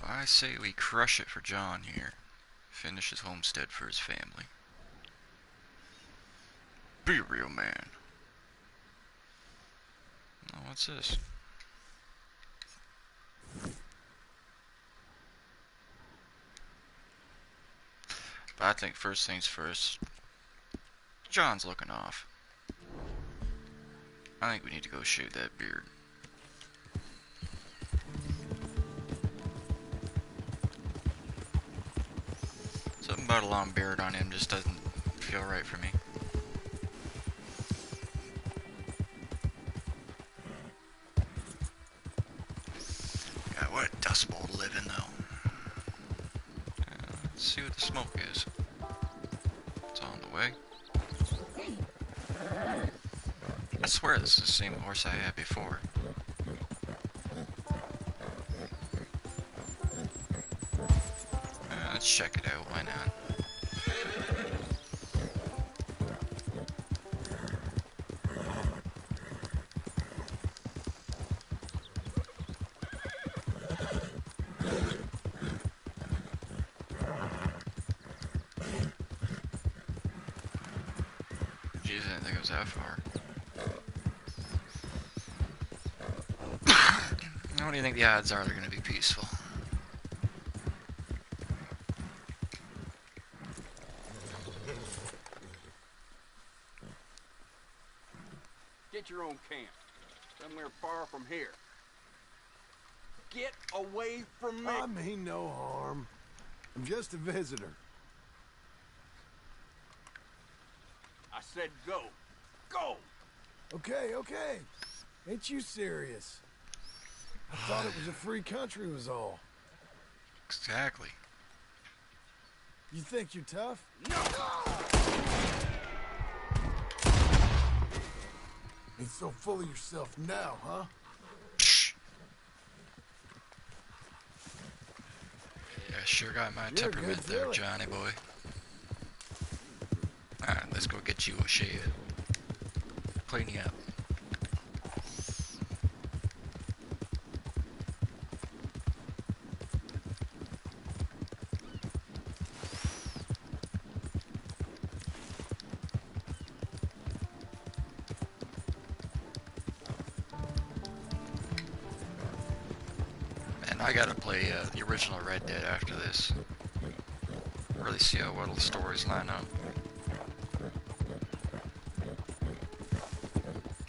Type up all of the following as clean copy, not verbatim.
I say we crush it for John here. Finish his homestead for his family. Be a real man. Oh, what's this? But I think first things first, John's looking off. I think we need to go shave that beard. Something about a long beard on him just doesn't feel right for me. God, what a dust bowl to live in, though. Let's see what the smoke is. It's on the way. I swear this is the same horse I had before. Let's check it out, why not? Jeez, I didn't think it was that far. What do you think the odds are they're going to be peaceful? Get your own camp, somewhere far from here. Get away from me! I mean no harm. I'm just a visitor. I said go. Go! Okay, okay. Ain't you serious? I thought it was a free country was all. Exactly. You think you're tough? No! Ain't so full of yourself now, huh? Yeah, sure got my You're a temperament good there, filly. Johnny boy. Alright, let's go get you a shave. Clean you up. And I gotta play the original Red Dead after this. Really see how well the stories line up.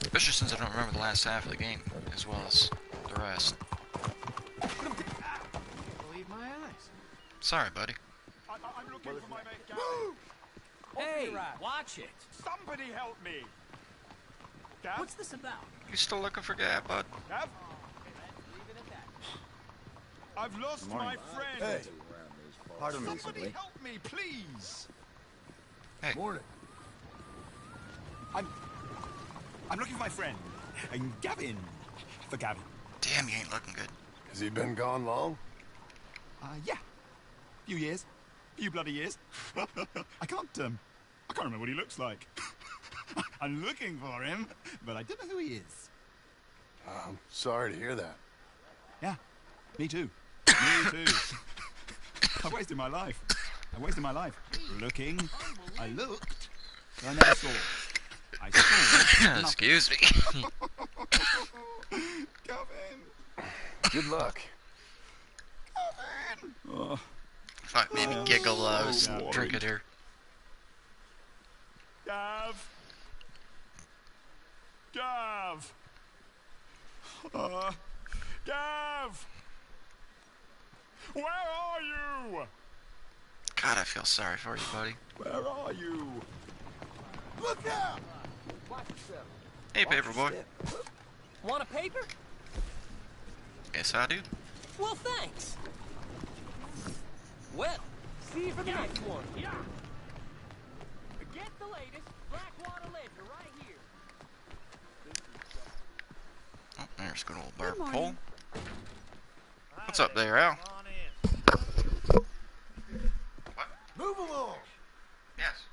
Especially since I don't remember the last half of the game, as well as the rest. Believe my eyes. Sorry, buddy. I'm looking for my mate Gavin. Woo! Hey, watch it. Somebody help me! Gav? What's this about? You still looking for Gab, bud? Gav? Okay, let's leave it at that. I've lost my friend! Hey, Pardon me, Somebody simply. help me, please! Hey, morning. I'm looking for my friend. Gavin. For Gavin. damn, you ain't looking good. Has he been gone long? Yeah. Few years. Few bloody years. I can't remember what he looks like. I'm looking for him, but I don't know who he is. I'm sorry to hear that. Yeah. Me too. Me too. I've wasted my life. Looking. I looked. I never saw. I saw. nothing. Excuse me. Gavin. Good luck. Gavin. Oh. Fuck, made me giggle I was so drinking worried. here. Gav! Gav! Gav! Where are you? God, I feel sorry for you, buddy. Where are you? Look out! Hey, paperboy. Want a paper? Yes, I do. Well, thanks. Well, see you for the next one. Yeah. Get the latest Blackwater Ledger right here. Oh, there's good old Barb Pole. What's up there, Al? What? Move along! Yes.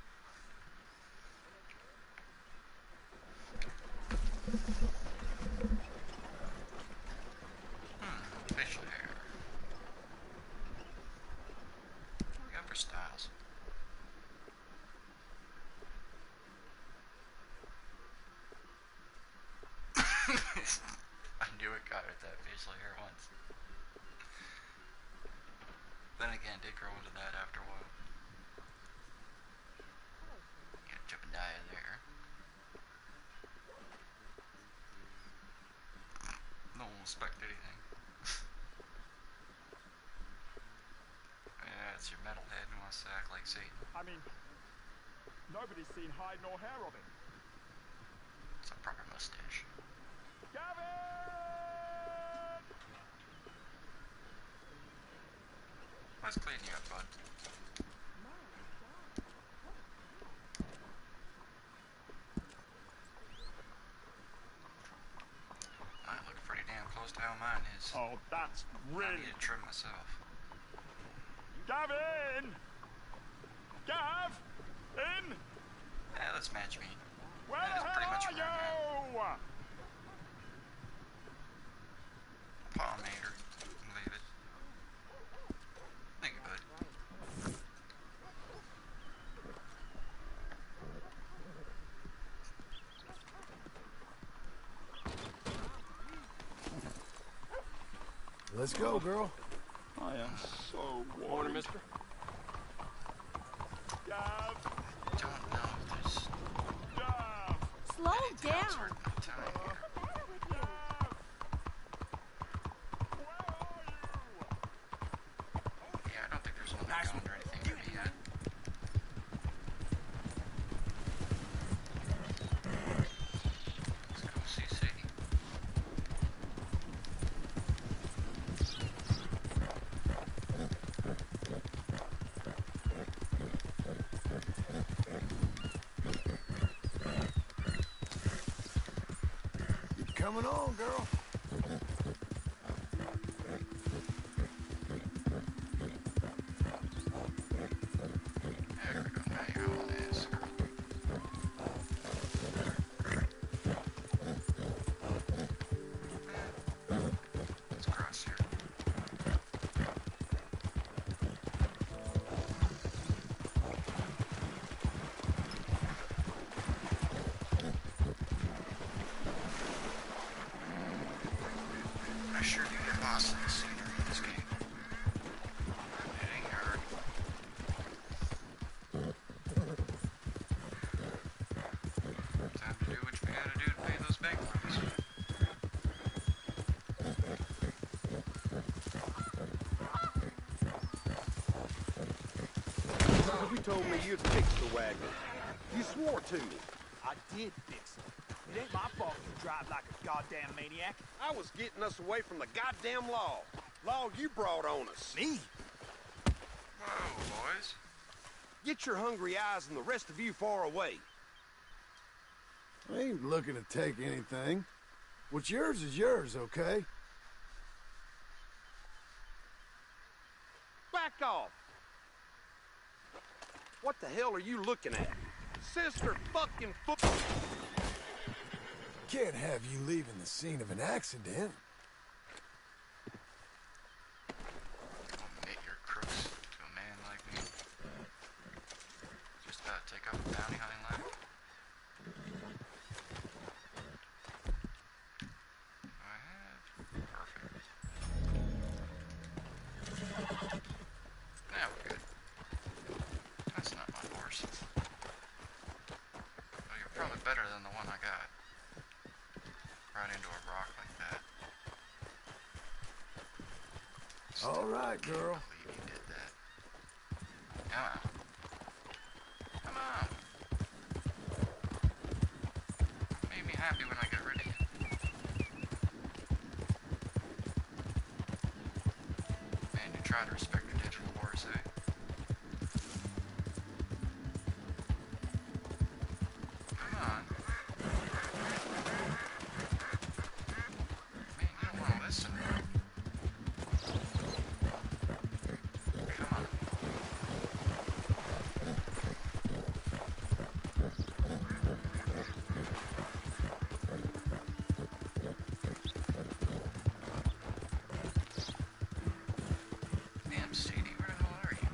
Fish hair. out at that facial hair once. Then again, did grow into that after a while. Got Jebediah there. No one will expect anything. Yeah, it's your metalhead who wants to act like Satan. I mean, nobody's seen hide nor hair of it. It's a proper mustache. Gavin! Let's clean you up, bud. I look pretty damn close to how mine is. Oh, that's I really... need to trim myself. Gavin! Gav! In! Yeah, let's match me. Where That is the pretty hell much are where I'm you? Pollinator. Leave it. Thank you, bud. Let's go, girl. I am so worried. Morning, mister. Gav! Don't know if there's Gav! Slow anything else down. worth my time here. What's the matter with you? Gav! Where are you? Yeah, I don't think there's one gun or anything for me yet. Let's go CC. You're coming on, girl. There we go. Now you're on this. Let's cross here. I sure do get lost in the scenery in this game. It ain't hard. Time to do what you gotta do to pay those bank loans. You told me you'd fix the wagon. You swore to me. I did fix it. It ain't my fault you drive like a goddamn maniac. I was getting us away from the goddamn law. Law you brought on us. Me? Whoa, boys. Get your hungry eyes and the rest of you far away. I ain't looking to take anything. What's yours is yours, okay? Back off. What the hell are you looking at? Sister fucking foot. Can't have you leaving the scene of an accident. Admit your crooks to a man like me. Just about to take up a bounty hunting life. Do I have? Perfect. Now we're good. That's not my horse. Oh, you're probably better than the one I got. Right into a rock like that. All right, girl. I believe you did that. Come on. Come on. Made me happy when I got rid of you. Man, you try to respect your digital wars, eh? Come on. Man, you don't want to listen. Come on. Damn, Sadie, where the hell are you?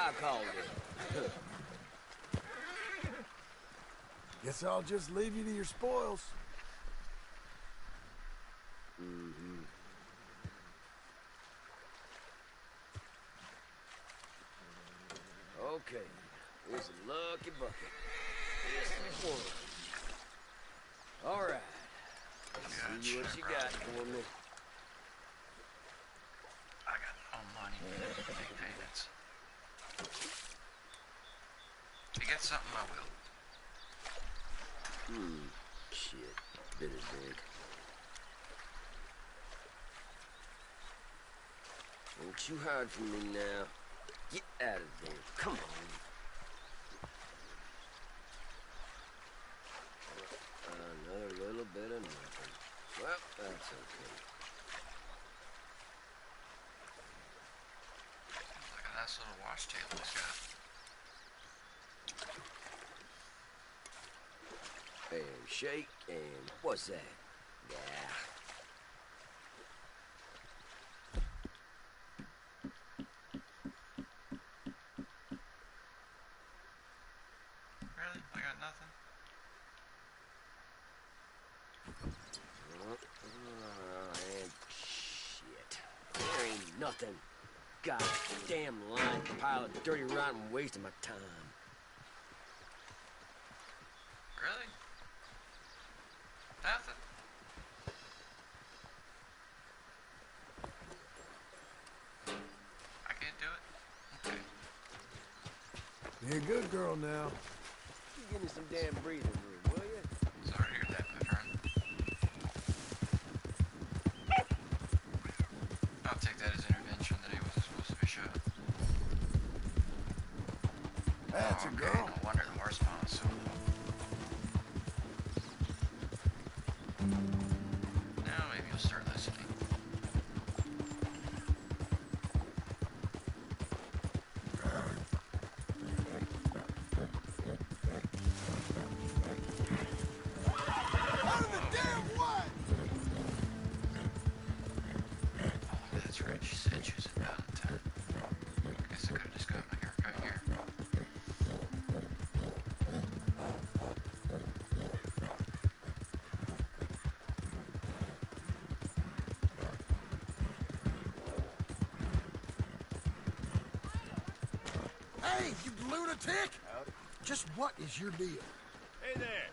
I called it. Guess I'll just leave you to your spoils. Okay, here's a lucky bucket. This is one. All right. Let's see what you got for me. I got no money to make payments. If you get something, I will. Shit. Bit of dick. Don't you hide from me now. Get out of there. Come on. Another little bit of nothing. Well, that's okay. Look at this little wash table he's got. And shake, and what's that? Yeah. Really? I got nothing? And shit. There ain't nothing. Goddamn lying pile of dirty, rotten waste of my time. Really? Nothing? I can't do it? Okay. Be a good girl now. You give me some damn breathing room, will you? Sorry to hear that, my friend. I'll take that as intervention that he wasn't supposed to be shot. That's a Okay, girl. no wonder the horse smell is so low. Now maybe you'll start listening. Out of the damn way! Oh, that's right, she said she was in Valentine. I guess I could have just got my haircut here. Hey, you lunatic! Just what is your deal? Hey there.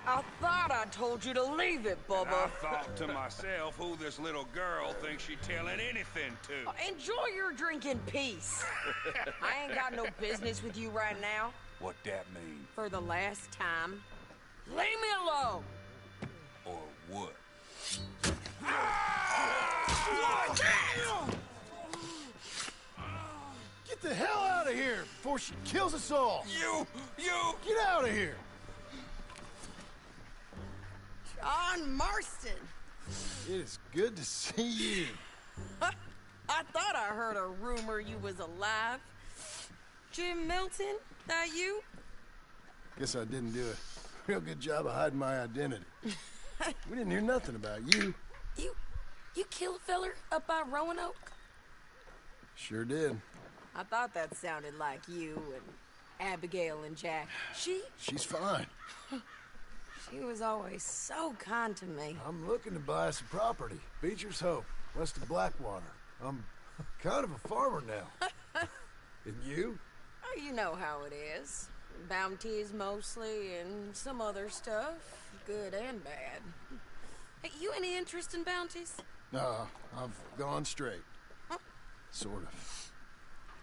I thought I told you to leave it, And I Bubba. thought to myself who this little girl thinks she telling anything to. Enjoy your drink in peace. I ain't got no business with you right now. What that mean? For the last time, leave me alone. Or what? Get the hell out of here before she kills us all! You! Get out of here! John Marston. It is good to see you. I thought I heard a rumor you was alive. Jim Milton, that you? Guess I didn't do a real good job of hiding my identity. We didn't hear nothing about you. You kill a feller up by Roanoke? Sure did. I thought that sounded like you and Abigail and Jack. She's fine. She was always so kind to me. I'm looking to buy some property. Beecher's Hope, west of Blackwater. I'm kind of a farmer now. And you? Oh, you know how it is. Bounties mostly, and some other stuff, good and bad. Hey, you any interest in bounties? No, I've gone straight. Sort of.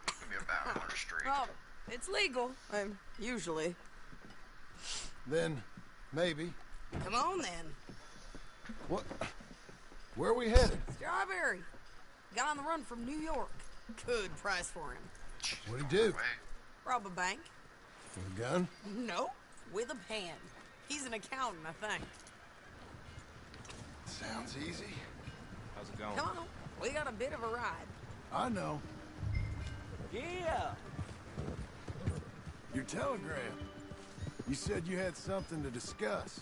Could be about Water Street. Well, it's legal, usually. Then, maybe. Come on, then. What? Where are we headed? Strawberry. Got on the run from New York. Good price for him. What'd he do? Way. Rob a bank? With a gun? No, with a pen. He's an accountant, I think. Sounds easy. How's it going? Come on, we got a bit of a ride. I know. Yeah. Your telegram. You said you had something to discuss.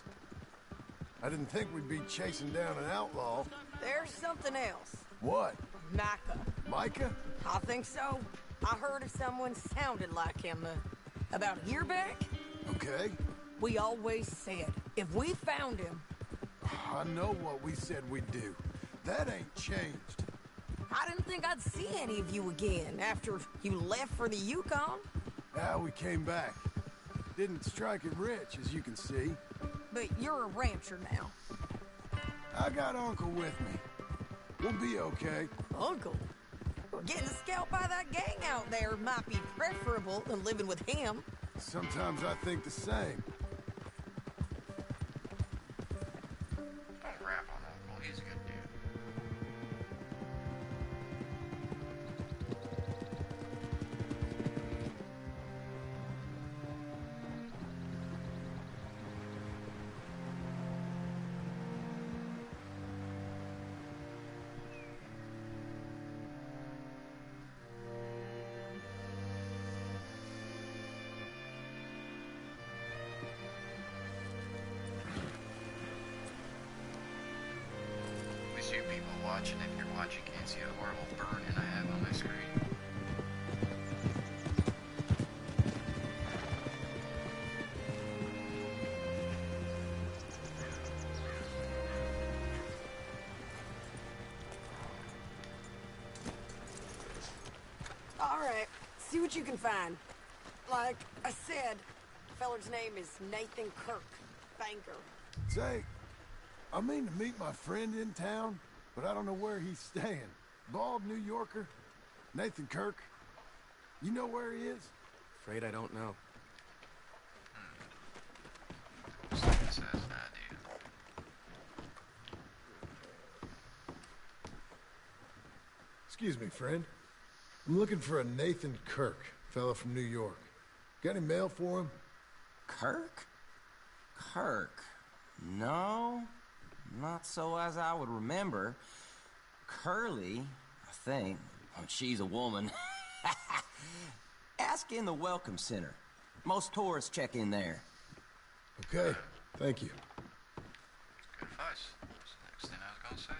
I didn't think we'd be chasing down an outlaw. There's something else. What? Micah. Micah? I think so. I heard of someone sounded like him about a year back. Okay? We always said, if we found him... I know what we said we'd do. That ain't changed. I didn't think I'd see any of you again after you left for the Yukon. Now we came back. Didn't strike it rich, as you can see. But you're a rancher now. I got Uncle with me. We'll be okay. Uncle? Getting scalped by that gang out there might be preferable than living with him. Sometimes I think the same. Don't rap on Uncle. He's a good dude. You people watching, if you're watching, can't see the horrible burn I have on my screen. All right, see what you can find. Like I said, the feller's name is Nathan Kirk, banker. Say, I mean to meet my friend in town, but I don't know where he's staying. Bald New Yorker, Nathan Kirk. You know where he is? Afraid I don't know. Someone says that, dude. Excuse me, friend. I'm looking for a Nathan Kirk, fella from New York. Got any mail for him? Kirk? Kirk? No, not so as I would remember. Curly, I think. Oh, she's a woman. Ask in the Welcome Center. Most tourists check in there. Okay, thank you. Good advice. That's the next thing I was gonna say.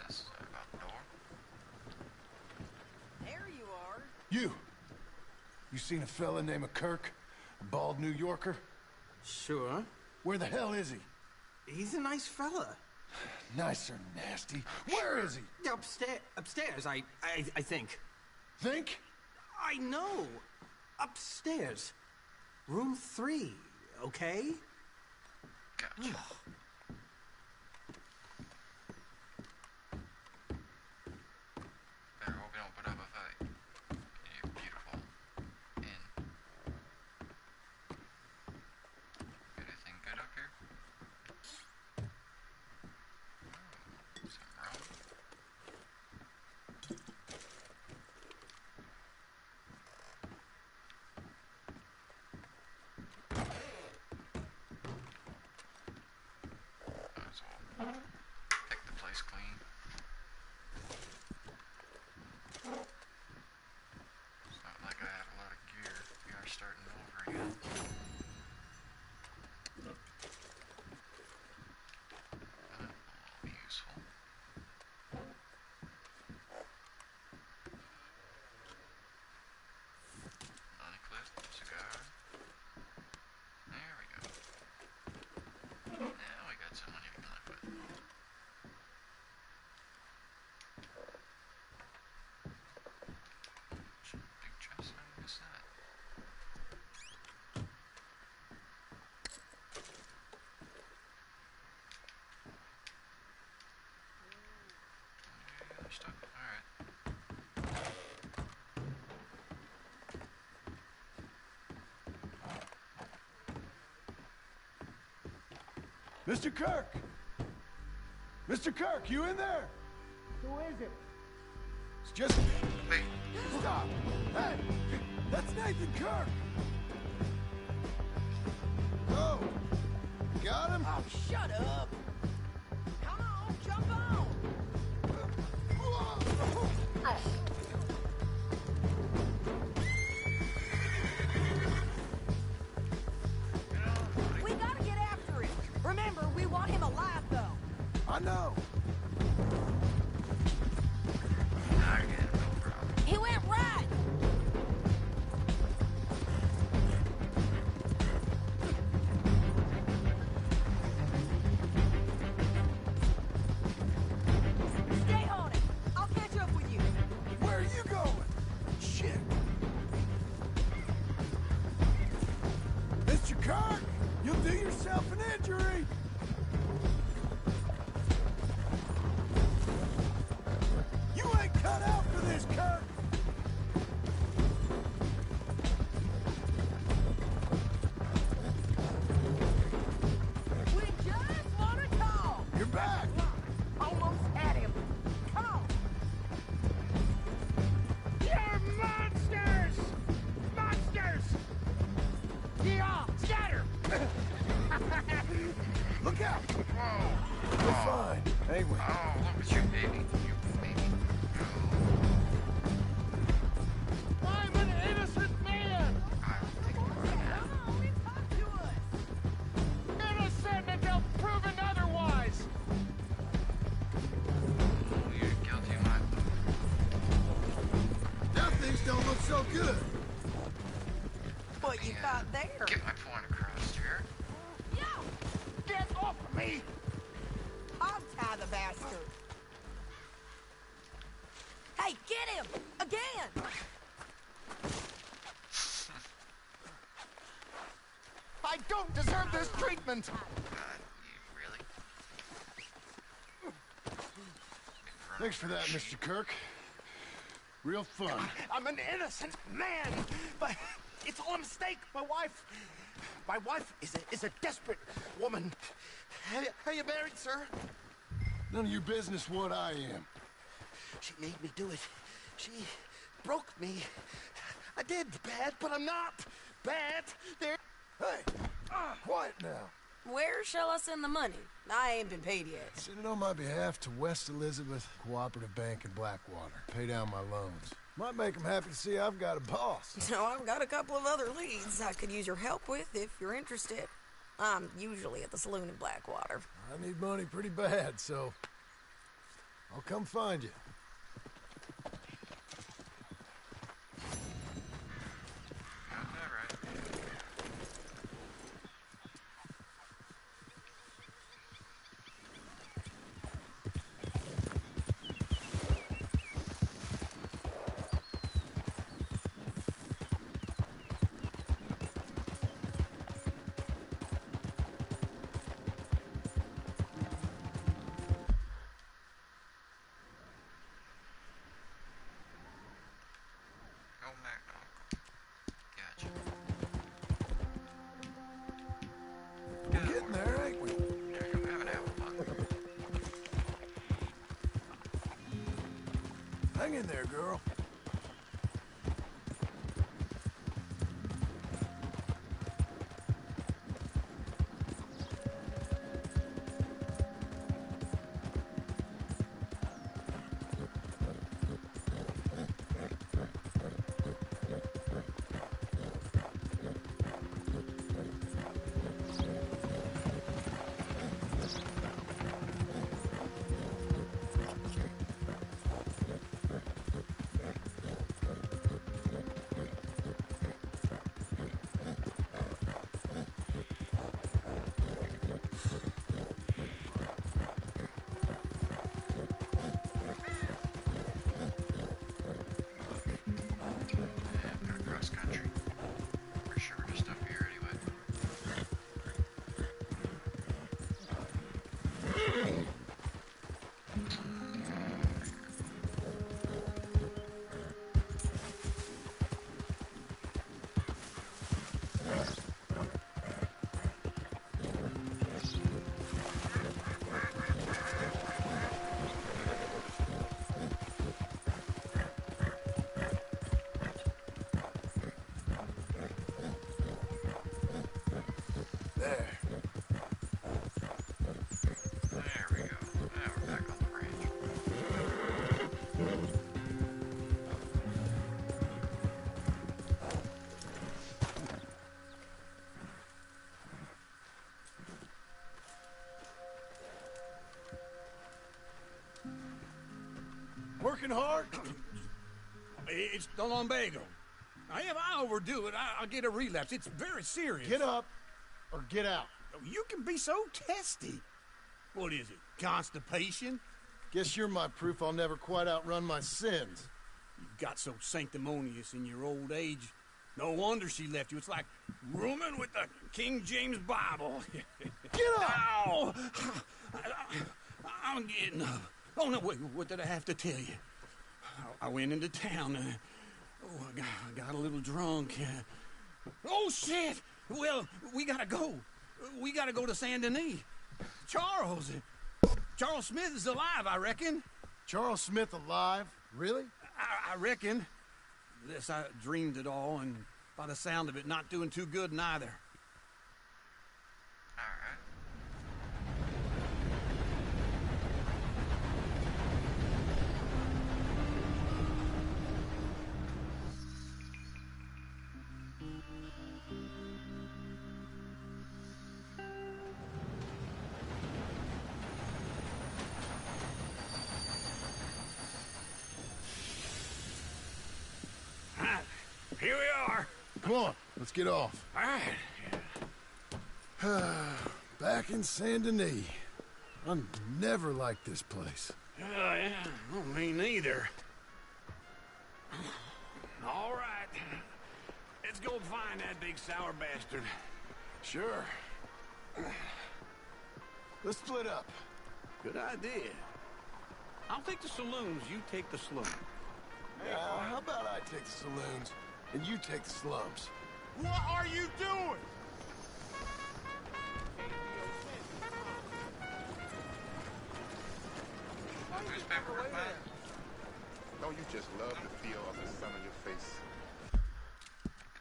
Sorry about the door. There you are. You seen a fella named Kirk? A bald New Yorker? Sure. Where the hell is he? He's a nice fella. Nice or nasty? Where is he? Upstairs, I think. Think? I know. Upstairs. Room 3, okay? Gotcha. Better hope you don't put up a fight. You're beautiful. And anything good up here? Something wrong? That's all. Pick the place clean. It's not like I have a lot of gear. We are starting over again. That will be useful. Unclip, cigar. There we go. Now we got someone you can live with. Big chest, I missed that. Yeah, they're stuck. Alright. Mr. Kirk! Mr. Kirk, you in there? Who is it? It's just... Wait. Stop! Hey! That's Nathan Kirk! Oh! Got him? Oh, shut up. Come on, jump on. It's your baby. Your baby. I'm an innocent man! I'll take you right now. Innocent until proven otherwise! You're guilty of my book. Now things don't look so good. What you got there? Get my point across here. Get off of me! I'll tie the bastard. Hey, get him! Again! I don't deserve this treatment! You really? Thanks for that, Mr. Kirk. Real fun. I'm an innocent man, but it's all a mistake. My wife is a desperate woman. Are you married, sir? None of your business what I am. She made me do it. She broke me. I did bad, but I'm not bad. There. Hey, quiet now. Where shall I send the money? I ain't been paid yet. Send it on my behalf to West Elizabeth Cooperative Bank in Blackwater. Pay down my loans. Might make them happy to see I've got a boss. So I've got a couple of other leads I could use your help with if you're interested. I'm usually at the saloon in Blackwater. I need money pretty bad, so I'll come find you. All right. Oh, Mac. Gotcha. We're getting there, ain't we? There you have an apple bucket. Hang in there, girl. Better cross country. For sure, just up here anyway. There. There we go. Now we're back on the range. Working hard? It's the lumbago. Now, if I overdo it, I'll get a relapse. It's very serious. Get up or get out. You can be so testy. What is it, constipation? Guess you're my proof I'll never quite outrun my sins. You got so sanctimonious in your old age. No wonder she left you. It's like rooming with the King James Bible. Get up! Ow! I'm getting up. Oh, no, wait, what did I have to tell you? I went into town. I got a little drunk. Oh, shit! Well, we gotta go. We gotta go to Saint Denis. Charles Smith is alive, I reckon. Charles Smith alive? Really? I reckon. This, I dreamed it all, and by the sound of it, not doing too good neither. All right. Come on, let's get off. All right. Back in Saint Denis. I never liked this place. Yeah, well, me neither. All right. Let's go find that big sour bastard. Sure. Let's split up. Good idea. I'll take the saloons, you take the slums. How about I take the saloons and you take the slums? What are you doing? Newspaper report. Don't you just love the feel of the sun on your face? Get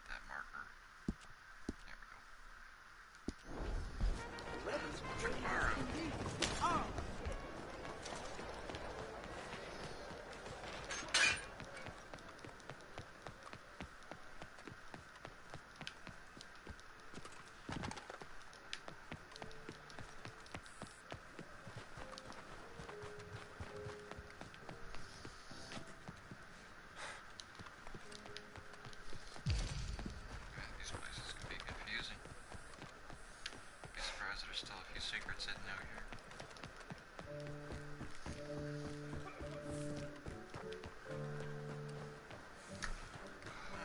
that marker. There we go. Tomorrow. These places can be confusing. Be surprised there's still a few secrets hidden out here.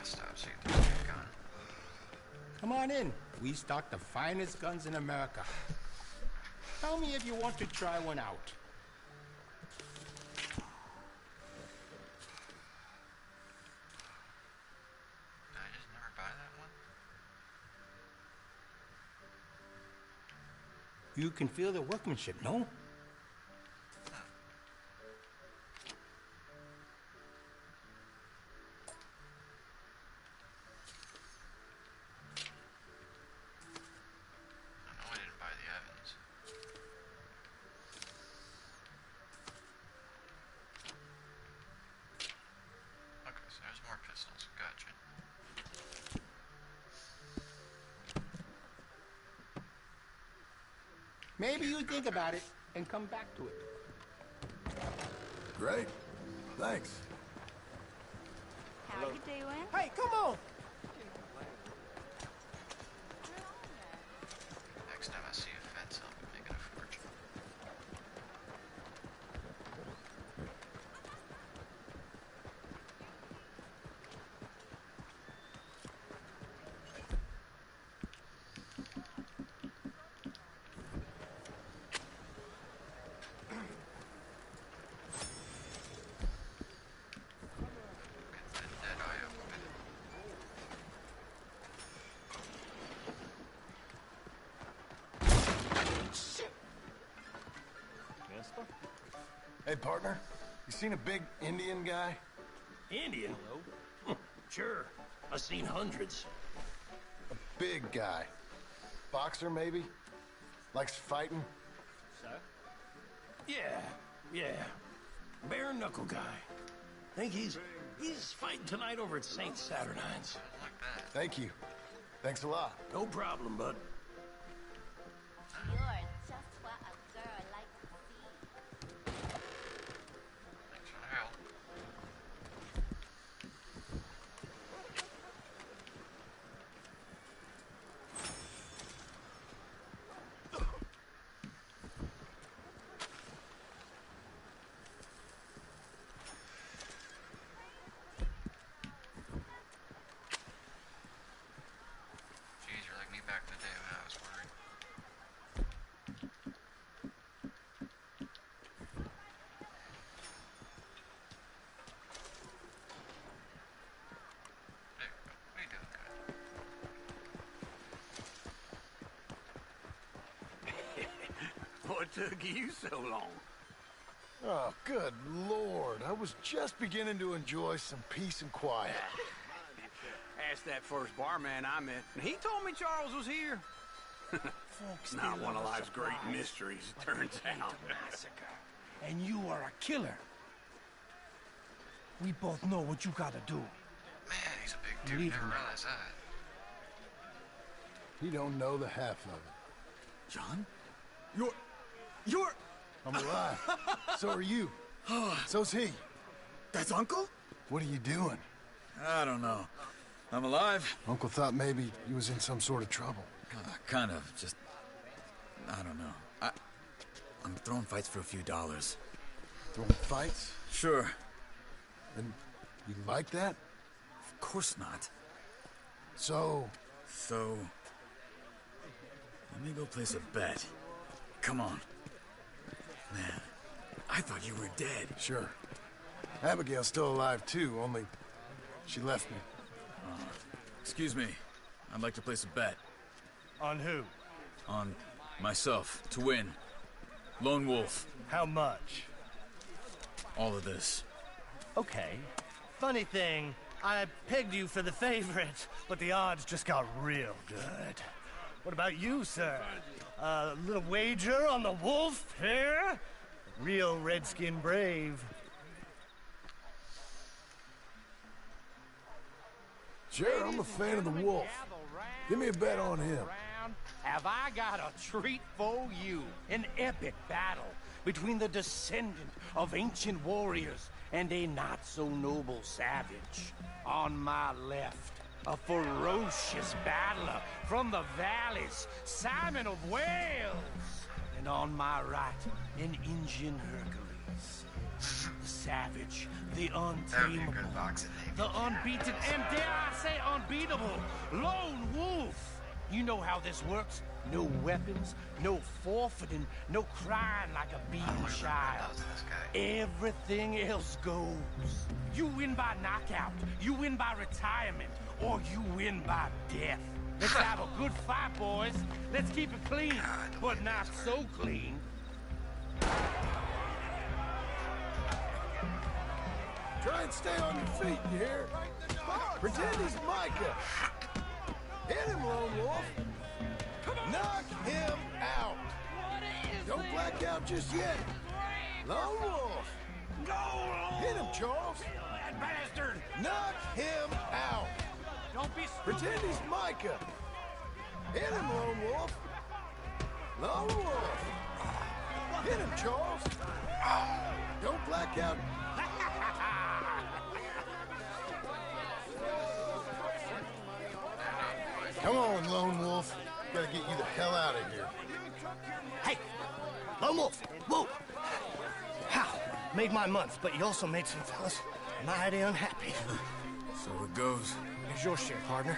Stop, see if there's a gun. Come on in. We stock the finest guns in America. Tell me if you want to try one out. Did I just never buy that one? You can feel the workmanship, no? I know I didn't buy the Evans. Okay, so there's more pistols. Gotcha. Maybe you think about it and come back to it. Great. Thanks. How you doing? Hey, come on! Next time I see a fence, I'll be making a fortune. Get that dead eye open. Hey, partner. You seen a big Indian guy? Indian? Sure. I've seen hundreds. A big guy. Boxer, maybe? Likes fighting? So? Yeah. Bare knuckle guy. Think he's fighting tonight over at St. Saturnine's. Like that. Thank you. Thanks a lot. No problem, bud. You're just what a girl likes to see. Thanks for the help. Jeez, you're like me back in the day when I was worried. There you go. What are you doing, guy? What took you so long? Oh, good Lord. I was just beginning to enjoy some peace and quiet. Asked that first barman I met, and he told me Charles was here. Folks, Not they one of love a life's great surprise, mysteries, but turns they hate out. a massacre. And you are a killer. We both know what you gotta do. Man, he's a big dude. Leave Never him. realized that. He don't know the half of it. John? You're... I'm alive. So are you. So's he. That's Uncle? What are you doing? I don't know. I'm alive. Uncle thought maybe you was in some sort of trouble. Kind of. Just... I don't know. I'm throwing fights for a few dollars. Throwing fights? Sure. And you like that? Of course not. So... Let me go place a bet. Come on. Man, I thought you were dead. Sure. Abigail's still alive, too, only she left me. Excuse me. I'd like to place a bet. On who? On myself, to win. Lone Wolf. How much? All of this. Okay. Funny thing, I pegged you for the favorite, but the odds just got real good. What about you, sir? A little wager on the wolf here? Real redskin brave. Sure, I'm a fan of the wolf. Give me a bet on him. Have I got a treat for you? An epic battle between the descendant of ancient warriors and a not-so-noble savage. On my left, a ferocious battler from the valleys, Simon of Wales. And on my right, an Indian Hercules. The savage, the untamable, the unbeaten, and dare I say unbeatable, Lone Wolf. You know how this works. No weapons, no forfeiting, no crying like a beaten child. Everything else goes. You win by knockout, you win by retirement, or you win by death. Let's have a good fight, boys. Let's keep it clean, but not so clean. Try and stay on your feet, you hear? Pretend he's Micah. Hit him, Lone Wolf. Knock him out. Don't black out just yet. Lone Wolf. Hit him, Charles. That bastard. Knock him out. Don't be stupid. Pretend he's Micah. Hit him, Lone Wolf. Lone Wolf. Hit him, Charles. Don't black out. Come on, Lone Wolf. Gotta get you the hell out of here. Hey, Lone Wolf, whoa. How? Made my month, but you also made some fellas mighty unhappy. So it goes. Here's your share, partner.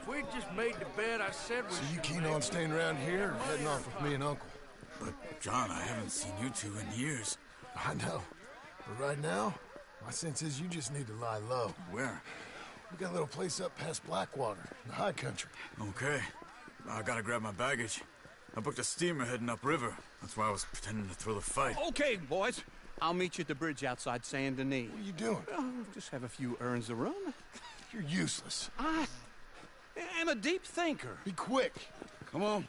If we'd just made the bet I said we So you keen on staying around here or heading off with me and Uncle? But, John, I haven't seen you two in years. I know. But right now, my sense is you just need to lie low. Where? We got a little place up past Blackwater, in the high country. Okay. I gotta grab my baggage. I booked a steamer heading upriver. That's why I was pretending to throw the fight. Okay, boys. I'll meet you at the bridge outside Saint Denis. What are you doing? Just have a few errands to run. You're useless. I am a deep thinker. Be quick. Come on.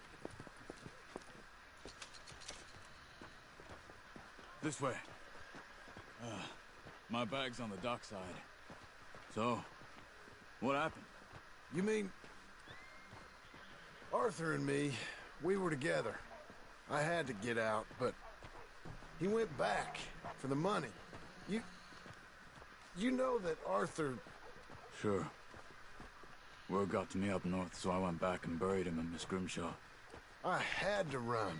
This way. My bag's on the dockside. So, what happened? You mean... Arthur and me, we were together. I had to get out, but... he went back for the money. You know that Arthur... Sure. Word got to me up north, so I went back and buried him in Miss Grimshaw. I had to run.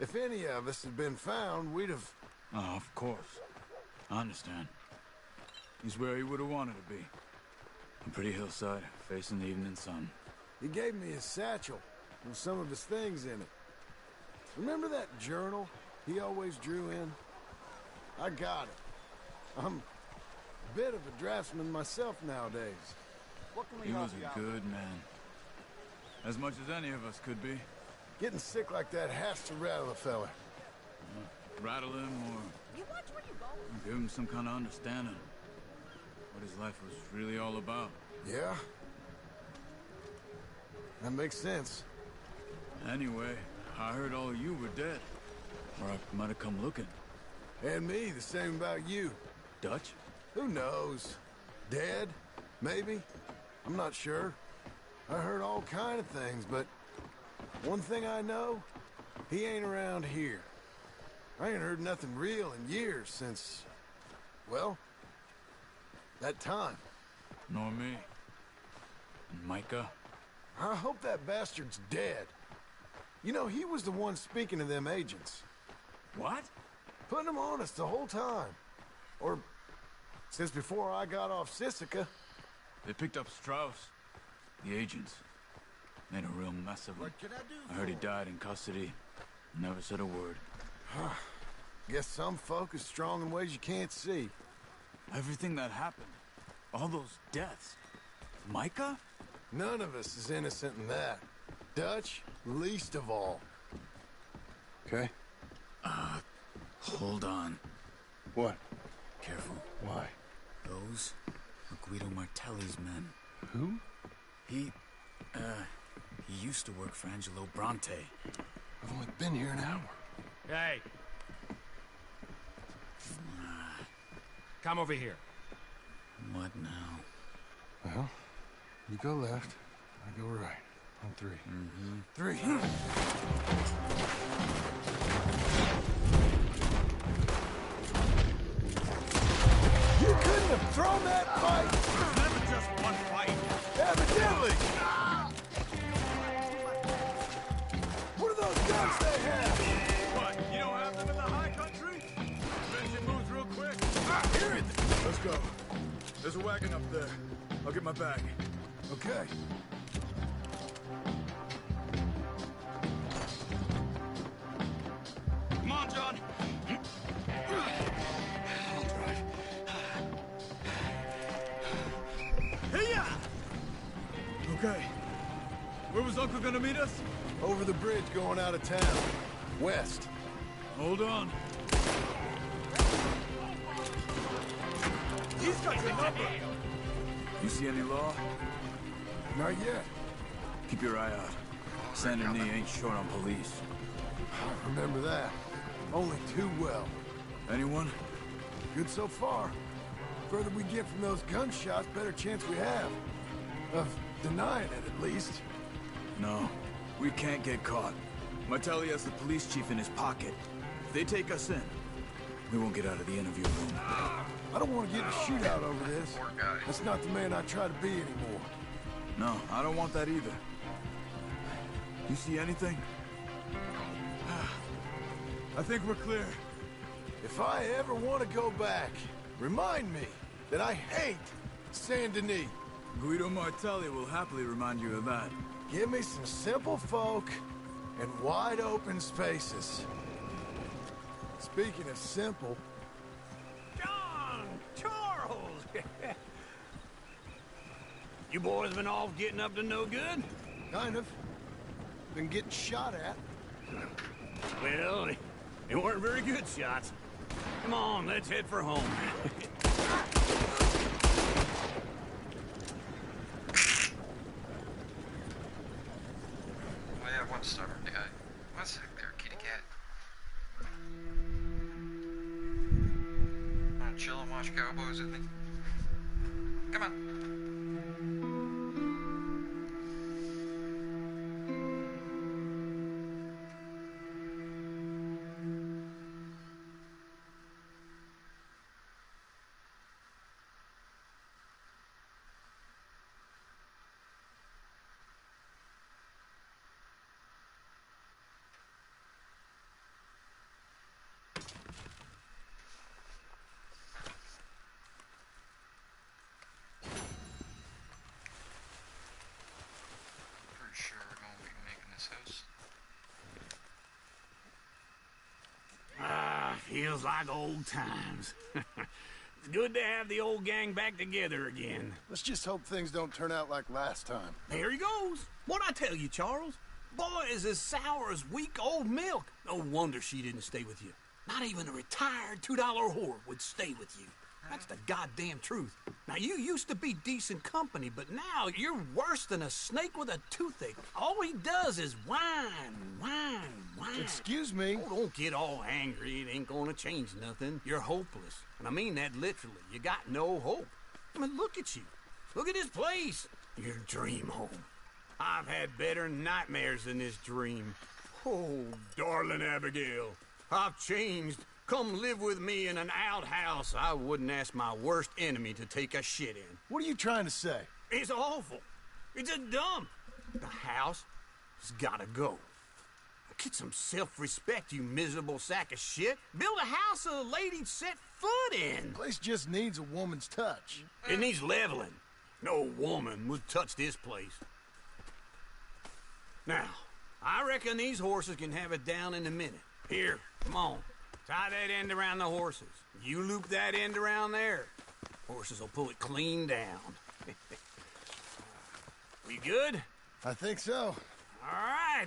If any of us had been found, we'd have... Oh, of course. I understand. He's where he would have wanted to be. A pretty hillside, facing the evening sun. He gave me his satchel with some of his things in it. Remember that journal he always drew in? I got it. I'm a bit of a draftsman myself nowadays. He was a good man. As much as any of us could be. Getting sick like that has to rattle a fella. Rattle him or give him some kind of understanding. What his life was really all about. Yeah? That makes sense. Anyway, I heard all of you were dead. Or I might have come looking. And me, the same about you. Dutch? Who knows? Dead? Maybe? I'm not sure. I heard all kind of things, but one thing I know, he ain't around here. I ain't heard nothing real in years since, well, That time. Nor me. And Micah? I hope that bastard's dead. You know, he was the one speaking to them agents. What? Putting them on us the whole time. Or since before I got off Sisika. They picked up Strauss. The agents. Made a real mess of him. What could I do I heard he died in custody. Never said a word. Guess some folk is strong in ways you can't see. Everything that happened. All those deaths. Micah? None of us is innocent in that. Dutch, least of all. Okay? Hold on. What? Careful. Why? Those are Guido Martelli's men. Who? He used to work for Angelo Bronte. I've only been here an hour. Hey. Come over here. What now? Well, you go left, I go right. On three. Mm-hmm. 3. You couldn't have thrown that fight! It's never just one fight. Evidently! What are those guns they have? What? You don't have them in the high country? Engine moves real quick. Hear it! Let's go. There's a wagon up there. I'll get my bag. Okay. Come on, John. I'll drive. Hey-ya! Okay. Where was Uncle gonna meet us? Over the bridge going out of town. West. Hold on. He's got your number. You see any law? Not yet. Keep your eye out. Saint Denis ain't short on police. I remember that. Only too well. Anyone? Good so far. Further we get from those gunshots, better chance we have. Of denying it, at least. No. We can't get caught. Martelli has the police chief in his pocket. If they take us in, we won't get out of the interview room. I don't want to get in a shootout over this. That's not the man I try to be anymore. No, I don't want that either. You see anything? I think we're clear. If I ever want to go back, remind me that I hate Saint Denis. Guido Martelli will happily remind you of that. Give me some simple folk and wide open spaces. Speaking of simple... John! Charles! You boys been off getting up to no good? Kind of. Been getting shot at. Well, they weren't very good shots. Come on, let's head for home. Well, yeah, 1 star. Yeah. 1 sec there, kitty cat. Wanna chill and watch Cowboys with me? Come on. Sure we're gonna be making this house. Ah, feels like old times. It's good to have the old gang back together again. Let's just hope things don't turn out like last time. There he goes. What'd I tell you, Charles? Boy is as sour as weak old milk. No wonder she didn't stay with you. Not even a retired $2 whore would stay with you. That's the goddamn truth. Now, you used to be decent company, but now you're worse than a snake with a toothache. All he does is whine, whine, whine. Excuse me? Oh, don't get all angry. It ain't gonna change nothing. You're hopeless. And I mean that literally. You got no hope. I mean, look at you. Look at this place. Your dream home. I've had better nightmares than this dream. Oh, darling Abigail, I've changed. come live with me in an outhouse I wouldn't ask my worst enemy to take a shit in. What are you trying to say? It's awful. It's a dump. The house has gotta go. Get some self-respect, you miserable sack of shit. Build a house a lady'd set foot in. The place just needs a woman's touch. It needs leveling. No woman would touch this place. Now, I reckon these horses can have it down in a minute. Here, come on. Tie that end around the horses. You loop that end around there. Horses will pull it clean down. We good? I think so. All right.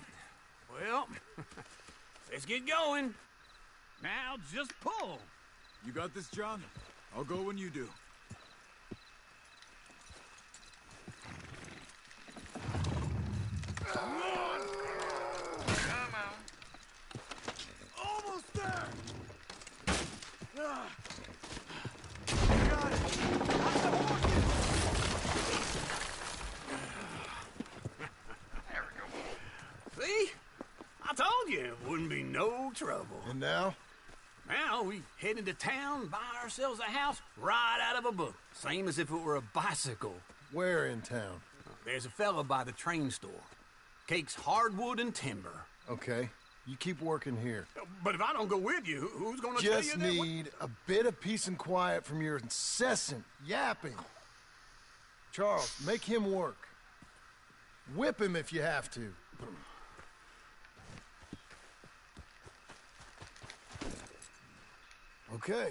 Well, let's get going. Now just pull. You got this, John? I'll go when you do. Come on. Come on. Almost there! Got it! How's the horses? There we go. See? I told you it wouldn't be no trouble. And now? Now we head into town, buy ourselves a house right out of a book. Same as if it were a bicycle. Where in town? There's a fella by the train store. Cakes hardwood and timber. Okay. You keep working here. But if I don't go with you, who's gonna tell you Just that? need a bit of peace and quiet from your incessant yapping. Charles, make him work. Whip him if you have to. Okay.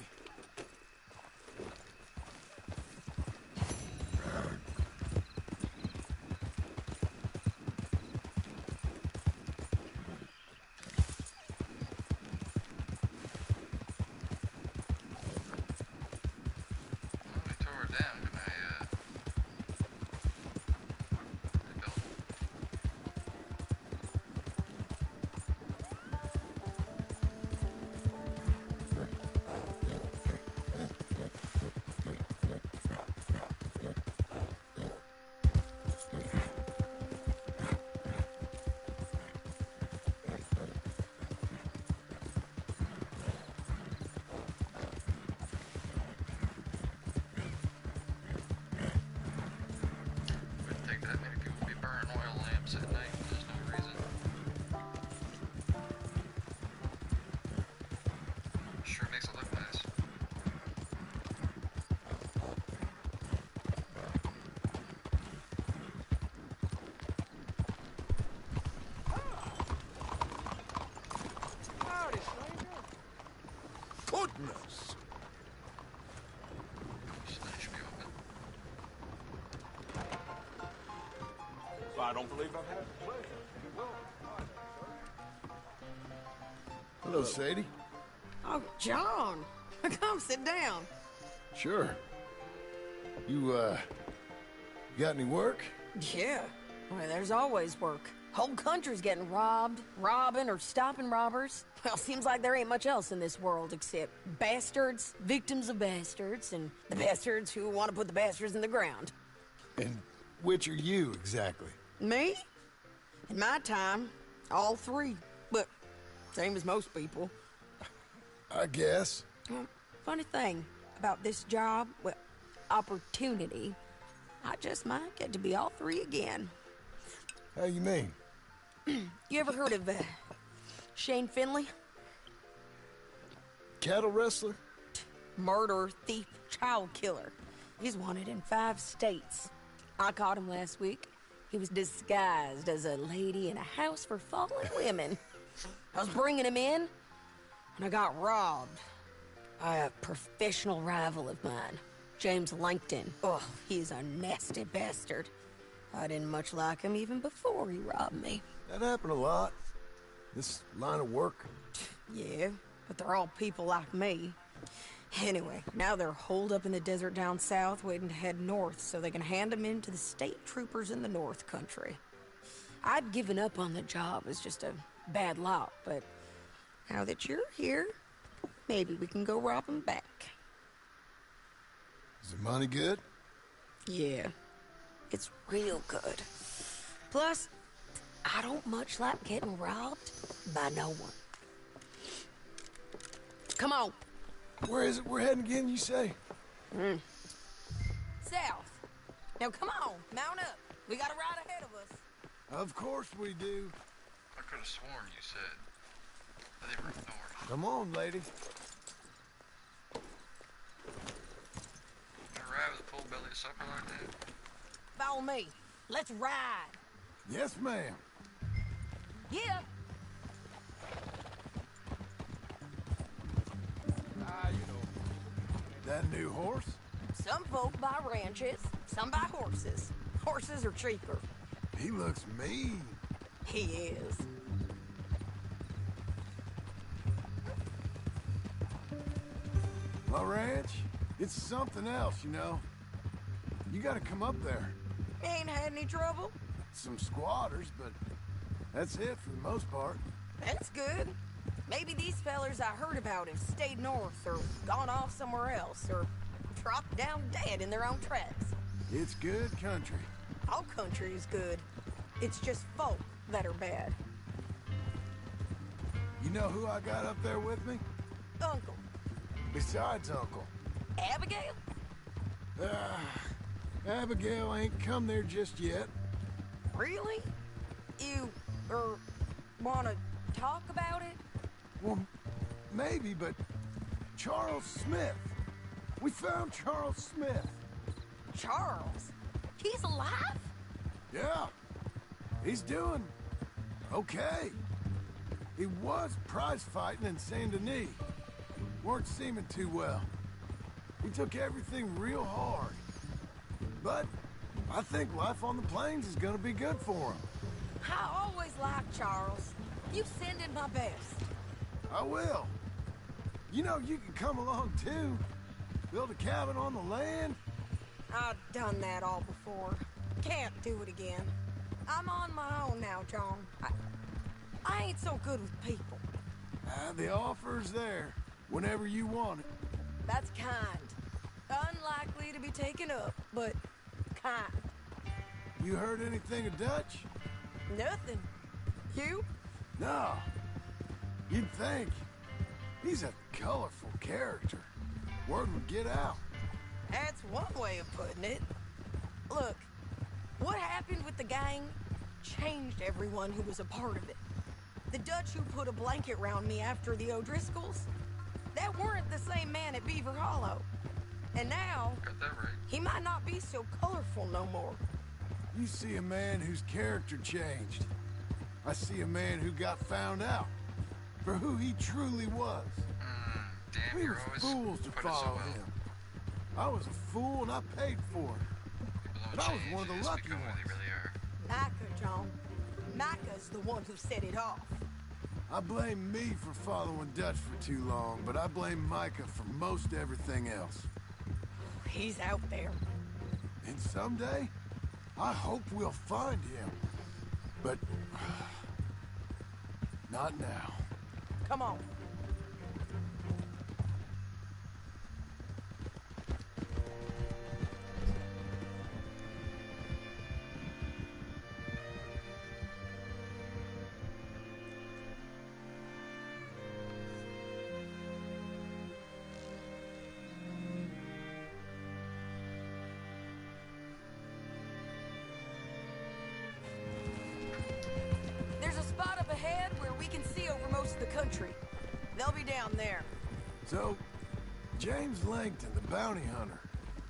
We tore it down. Can I, rebuild? Wouldn't think that many people would be burning oil lamps at night. There's no reason. Sure makes it look nice. Howdy, stranger. Goodness. Should be open. I don't believe I've had the pleasure. Hello, Sadie. Oh, John. Come sit down. Sure. You got any work? Yeah. Well, there's always work. Whole country's getting robbed, robbing, or stopping robbers. Well, seems like there ain't much else in this world except bastards, victims of bastards, and the bastards who want to put the bastards in the ground. And which are you, exactly? Me? In my time, all three. But same as most people. I guess. Well, funny thing about this job, well, opportunity, I just might get to be all three again. How you mean? You ever heard of Shane Finley? Cattle wrestler? Murderer, thief, child killer. He's wanted in 5 states. I caught him last week. He was disguised as a lady in a house for fallen women. I was bringing him in, and I got robbed by a professional rival of mine, James Langton. Oh, he's a nasty bastard. I didn't much like him even before he robbed me. That happened a lot. This line of work. Yeah, but they're all people like me. Anyway, now they're holed up in the desert down south, waiting to head north so they can hand them in to the state troopers in the north country. I'd given up on the job as just a bad lot, but now that you're here, maybe we can go rob them back. Is the money good? Yeah, it's real good. Plus, I don't much like getting robbed by no one. Come on. Where is it we're heading again, you say? South. Now come on, mount up. We got a ride ahead of us. Of course we do. I could have sworn you said they were north. Come on, lady. You ride with a full belly of supper like that? Follow me. Let's ride. Yes, ma'am. Yeah. That new horse? Some folk buy ranches, some buy horses. Horses are cheaper. He looks mean. He is. My ranch, it's something else, you know. You gotta come up there. Ain't had any trouble? Some squatters, but that's it for the most part. That's good. Maybe these fellers I heard about have stayed north or gone off somewhere else or dropped down dead in their own tracks. It's good country. All country is good. It's just folk that are bad. You know who I got up there with me? Uncle. Besides Uncle. Abigail? Abigail ain't come there just yet. Really? You, wanna talk about it? Well, maybe, but Charles Smith. We found Charles Smith. Charles? He's alive? Yeah. He's doing okay. He was prize fighting in Saint Denis. Weren't seeming too well. He took everything real hard. But I think life on the plains is gonna be good for him. I always liked Charles. You send him my best. I will. You know, you can come along too. Build a cabin on the land. I've done that all before. Can't do it again. I'm on my own now, John. I ain't so good with people. The offer's there whenever you want it. That's kind. Unlikely to be taken up, but kind. You heard anything of Dutch? Nothing. You? No. You'd think. He's a colorful character. Word would get out. That's one way of putting it. Look, what happened with the gang changed everyone who was a part of it. The Dutch who put a blanket round me after the O'Driscolls, that weren't the same man at Beaver Hollow. And now, Got that right. he might not be so colorful no more. You see a man whose character changed. I see a man who got found out for who he truly was. Damn, We you're was always fools to put it so follow well. him. I was a fool and I paid for it. People don't But I was change, one of they the just lucky become ones. what they really are. Micah, John. Micah's the one who set it off. I blame me for following Dutch for too long, but I blame Micah for most everything else. He's out there. And someday, I hope we'll find him. But not now. Come on. There's a spot up ahead where we can see over most of the country. They'll be down there. So, James Langton, the bounty hunter,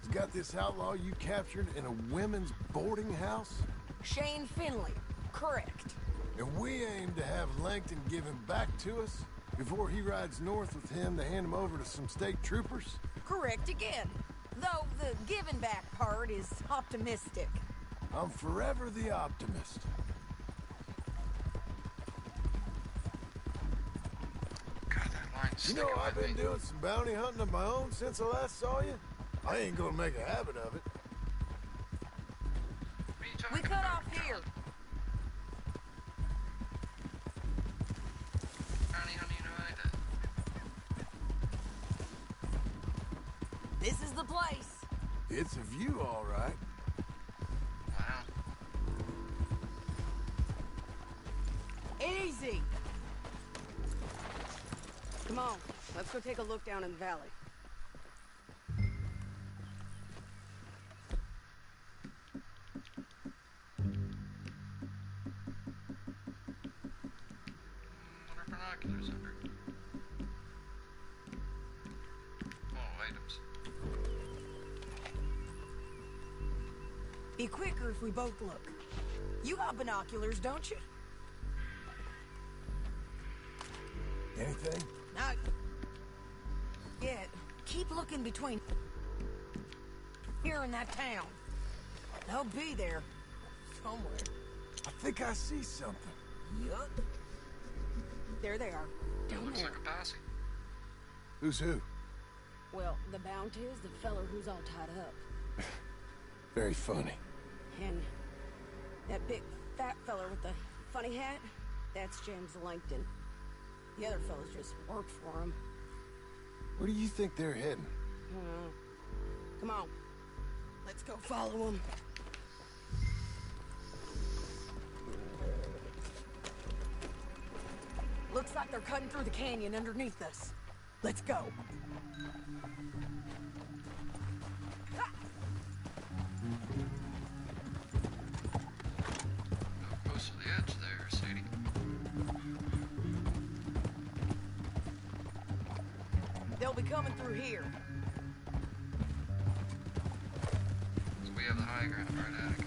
has got this outlaw you captured in a women's boarding house? Shane Finley. Correct. And we aim to have Langton give him back to us before he rides north with him to hand him over to some state troopers? Correct again. Though the giving back part is optimistic. I'm forever the optimist. You know, I've been doing some bounty hunting of my own since I last saw you. I ain't gonna make a habit of it. We cut off here. This is the place. It's a view, all right. Wow. Easy. Come on. Let's go take a look down in the valley. What are binoculars under? Oh, items. Be quicker if we both look. You got binoculars, don't you? Anything? Not yet. Keep looking between here and that town. They'll be there somewhere. I think I see something. Yup. There they are. Down Looks there. like a posse. Who's who? Well, the bounty is the feller who's all tied up. Very funny. And that big fat feller with the funny hat, that's James Langton. The other fellas just work for him. Where do you think they're heading? Come on. Let's go follow them. Looks like they're cutting through the canyon underneath us. Let's go. Close to the edge there, Sadie. They'll be coming through here. So we have the high ground right at it.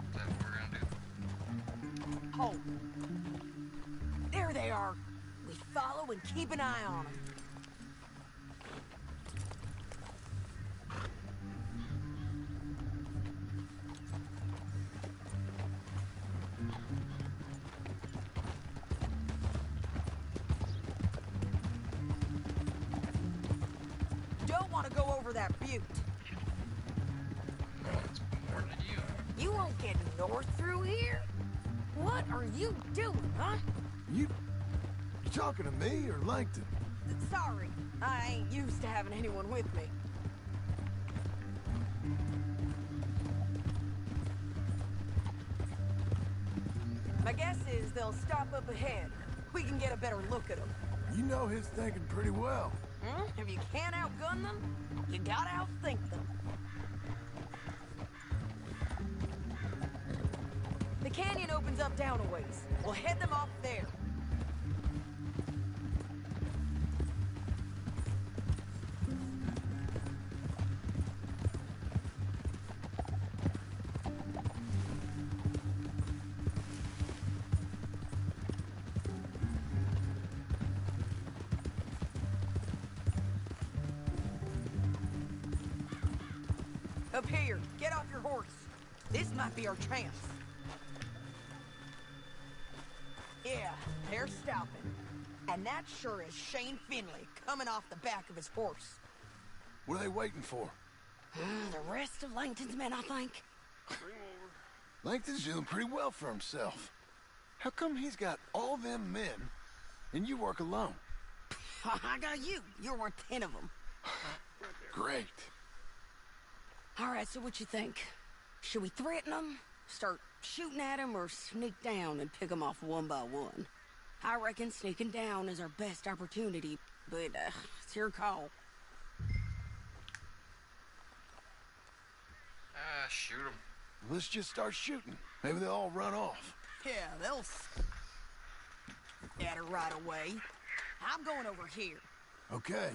Is that what we're gonna do? Hold. There they are. We follow and keep an eye on them. Don't want to go over that butte. It's more than you. You won't get north through here? What are you doing, huh? You talking to me or Langton? Sorry, I ain't used to having anyone with me. My guess is they'll stop up ahead. We can get a better look at them. You know his thinking pretty well. If you can't outgun them, you gotta outthink them. The canyon opens up down a ways. We'll head them off there. Up here, get off your horse. This might be our chance. Yeah, they're stopping. And that sure is Shane Finley coming off the back of his horse. What are they waiting for? The rest of Langton's men, I think. Langton's doing pretty well for himself. How come he's got all them men and you work alone? I got you. You're worth 10 of them. Great. All right, so what you think? Should we threaten them, start shooting at them, or sneak down and pick them off one by one? I reckon sneaking down is our best opportunity, but it's your call. Shoot them. Let's just start shooting. Maybe they'll all run off. Yeah, they'll scatter right away. I'm going over here. Okay.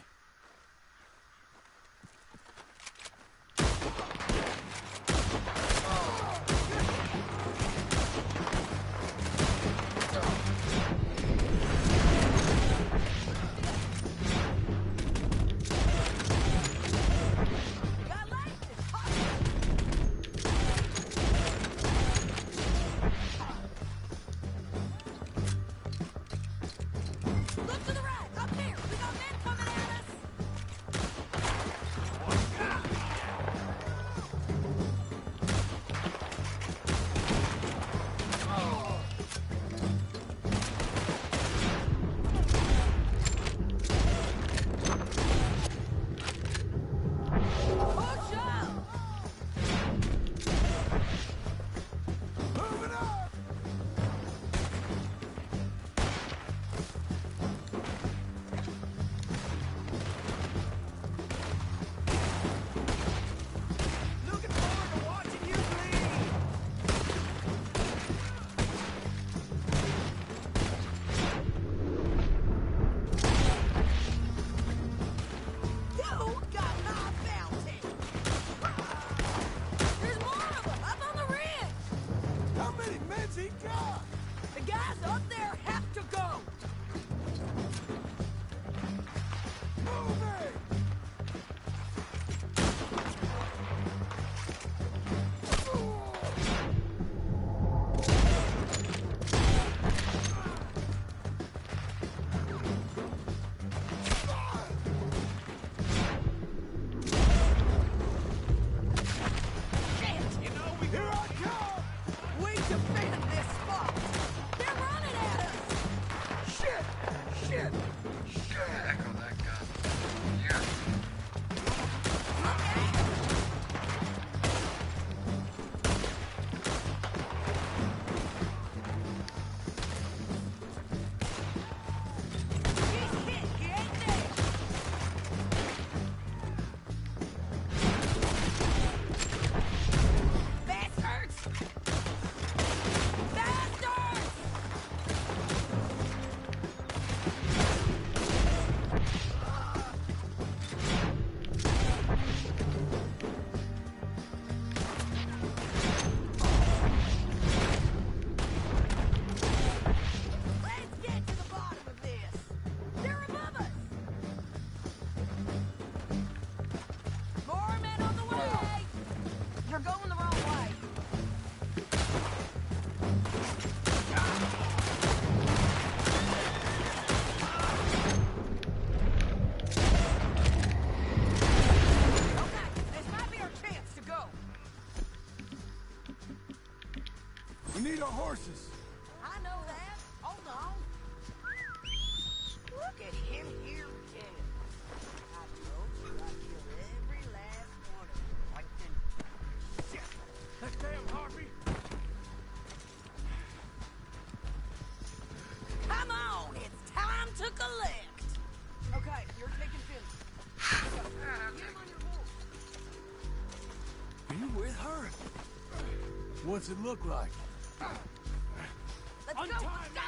Look to the right, up there. We got men coming at us. shot! The guys up there have to go! Moving! We need our horses. I know that. Hold on. Look at him here again. I told you I'd kill every last one of them. Plankton. Shit. That damn Harvey. Come on, it's time to collect. Okay, you're taking Finley. Get him on your horse. Are you with her? What's it look like? Let's go! Let's go!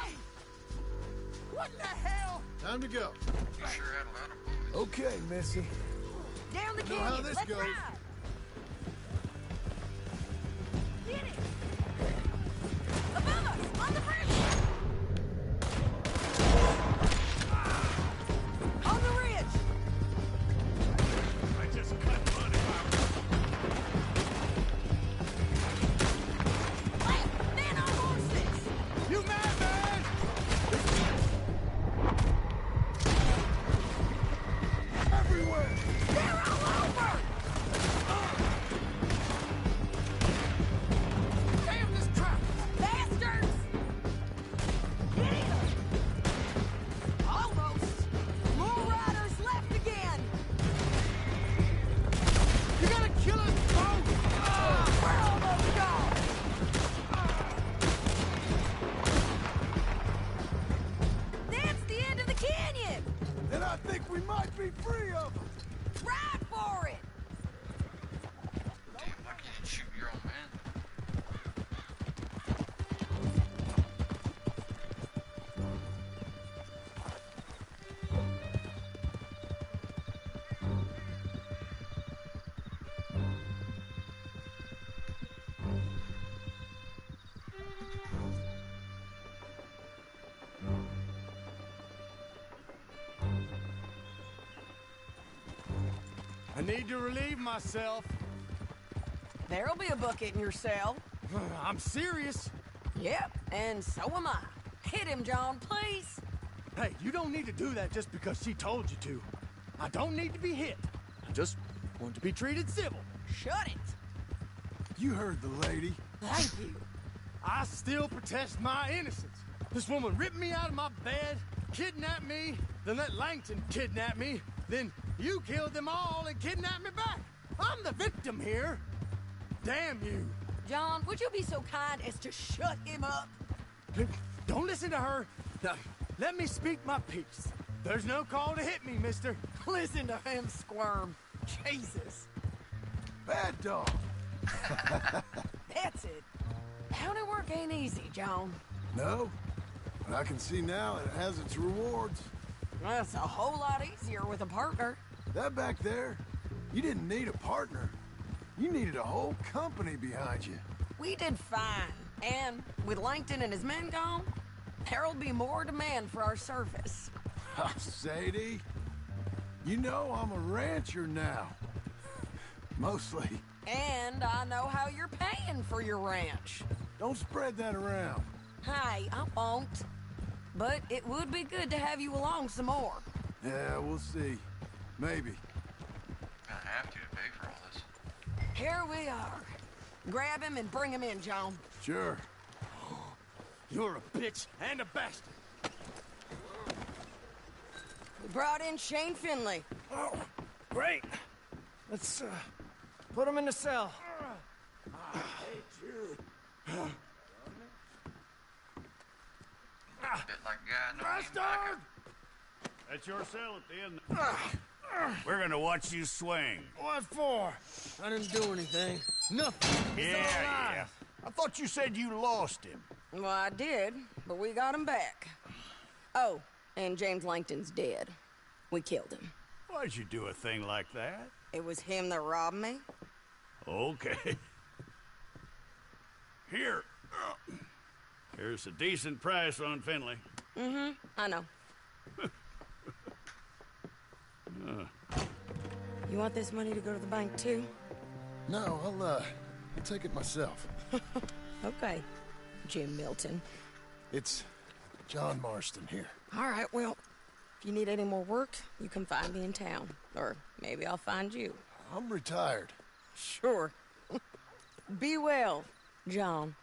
What the hell? Time to go. You sure had a lot of bullets. Okay, Missy. Down the You know canyon. how this Let's goes. ride. Get it! Above us, on the bridge! On the ridge! I just cut money out. Man on horses! You mad, man? Everywhere! They're all over! Damn this trap! Bastards! Get him! Almost! More riders left again! You gotta kill us both! We're almost gone! That's the end of the canyon! Then I think we might be free of them. Ride for it! Damn, lucky you didn't shoot your own man. I need to relieve myself. There'll be a bucket in your cell. I'm serious. Yep, and so am I. Hit him, John, please. Hey, you don't need to do that just because she told you to. I don't need to be hit. I just want to be treated civil. Shut it. You heard the lady. Thank you. I still protest my innocence. This woman ripped me out of my bed, kidnapped me, then let Langton kidnap me, then you killed them all and kidnapped me back. I'm the victim here. Damn you. John, would you be so kind as to shut him up? Don't listen to her. Now, let me speak my piece. There's no call to hit me, mister. Listen to him squirm. Jesus. Bad dog. That's it. County work ain't easy, John. No, but I can see now it has its rewards. That's a whole lot easier with a partner. That back there, you didn't need a partner. You needed a whole company behind you. We did fine. And with Langton and his men gone, there'll be more demand for our service. Sadie, you know I'm a rancher now. Mostly. And I know how you're paying for your ranch. Don't spread that around. Hey, I won't. But it would be good to have you along some more. Yeah, we'll see. Maybe. Gonna have to pay for all this. Here we are. Grab him and bring him in, John. Sure. You're a bitch and a bastard. We brought in Shane Finley. Oh, great. Let's, put him in the cell. Bit like a guy named Micah. That's your cell at the end. We're gonna watch you swing. What for? I didn't do anything. Nothing. He's Yeah. I thought you said you lost him. Well, I did, but we got him back. Oh, and James Langton's dead. We killed him. Why'd you do a thing like that? It was him that robbed me. Okay. Here. Here's a decent price on Finley. Mm-hmm, I know. You want this money to go to the bank, too? No, I'll take it myself. Okay, Jim Milton. It's John Marston here. All right, well, if you need any more work, you can find me in town. Or maybe I'll find you. I'm retired. Sure. Be well, John.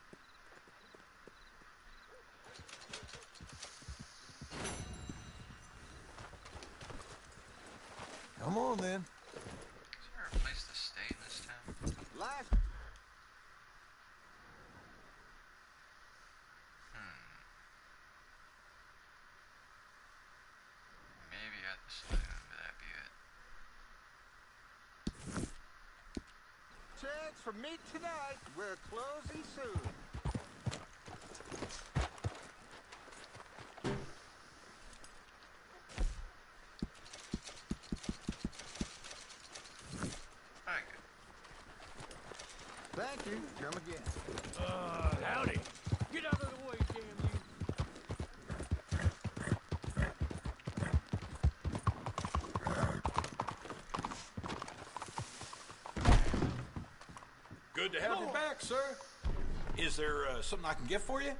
Come on, then. Is there a place to stay in this town? Last. Maybe at the saloon, but that'd be it. Chance for meat tonight. We're closing soon. Thank you. Come again. Howdy. Get out of the way, damn you. Good to have you back, sir. Is there something I can get for you?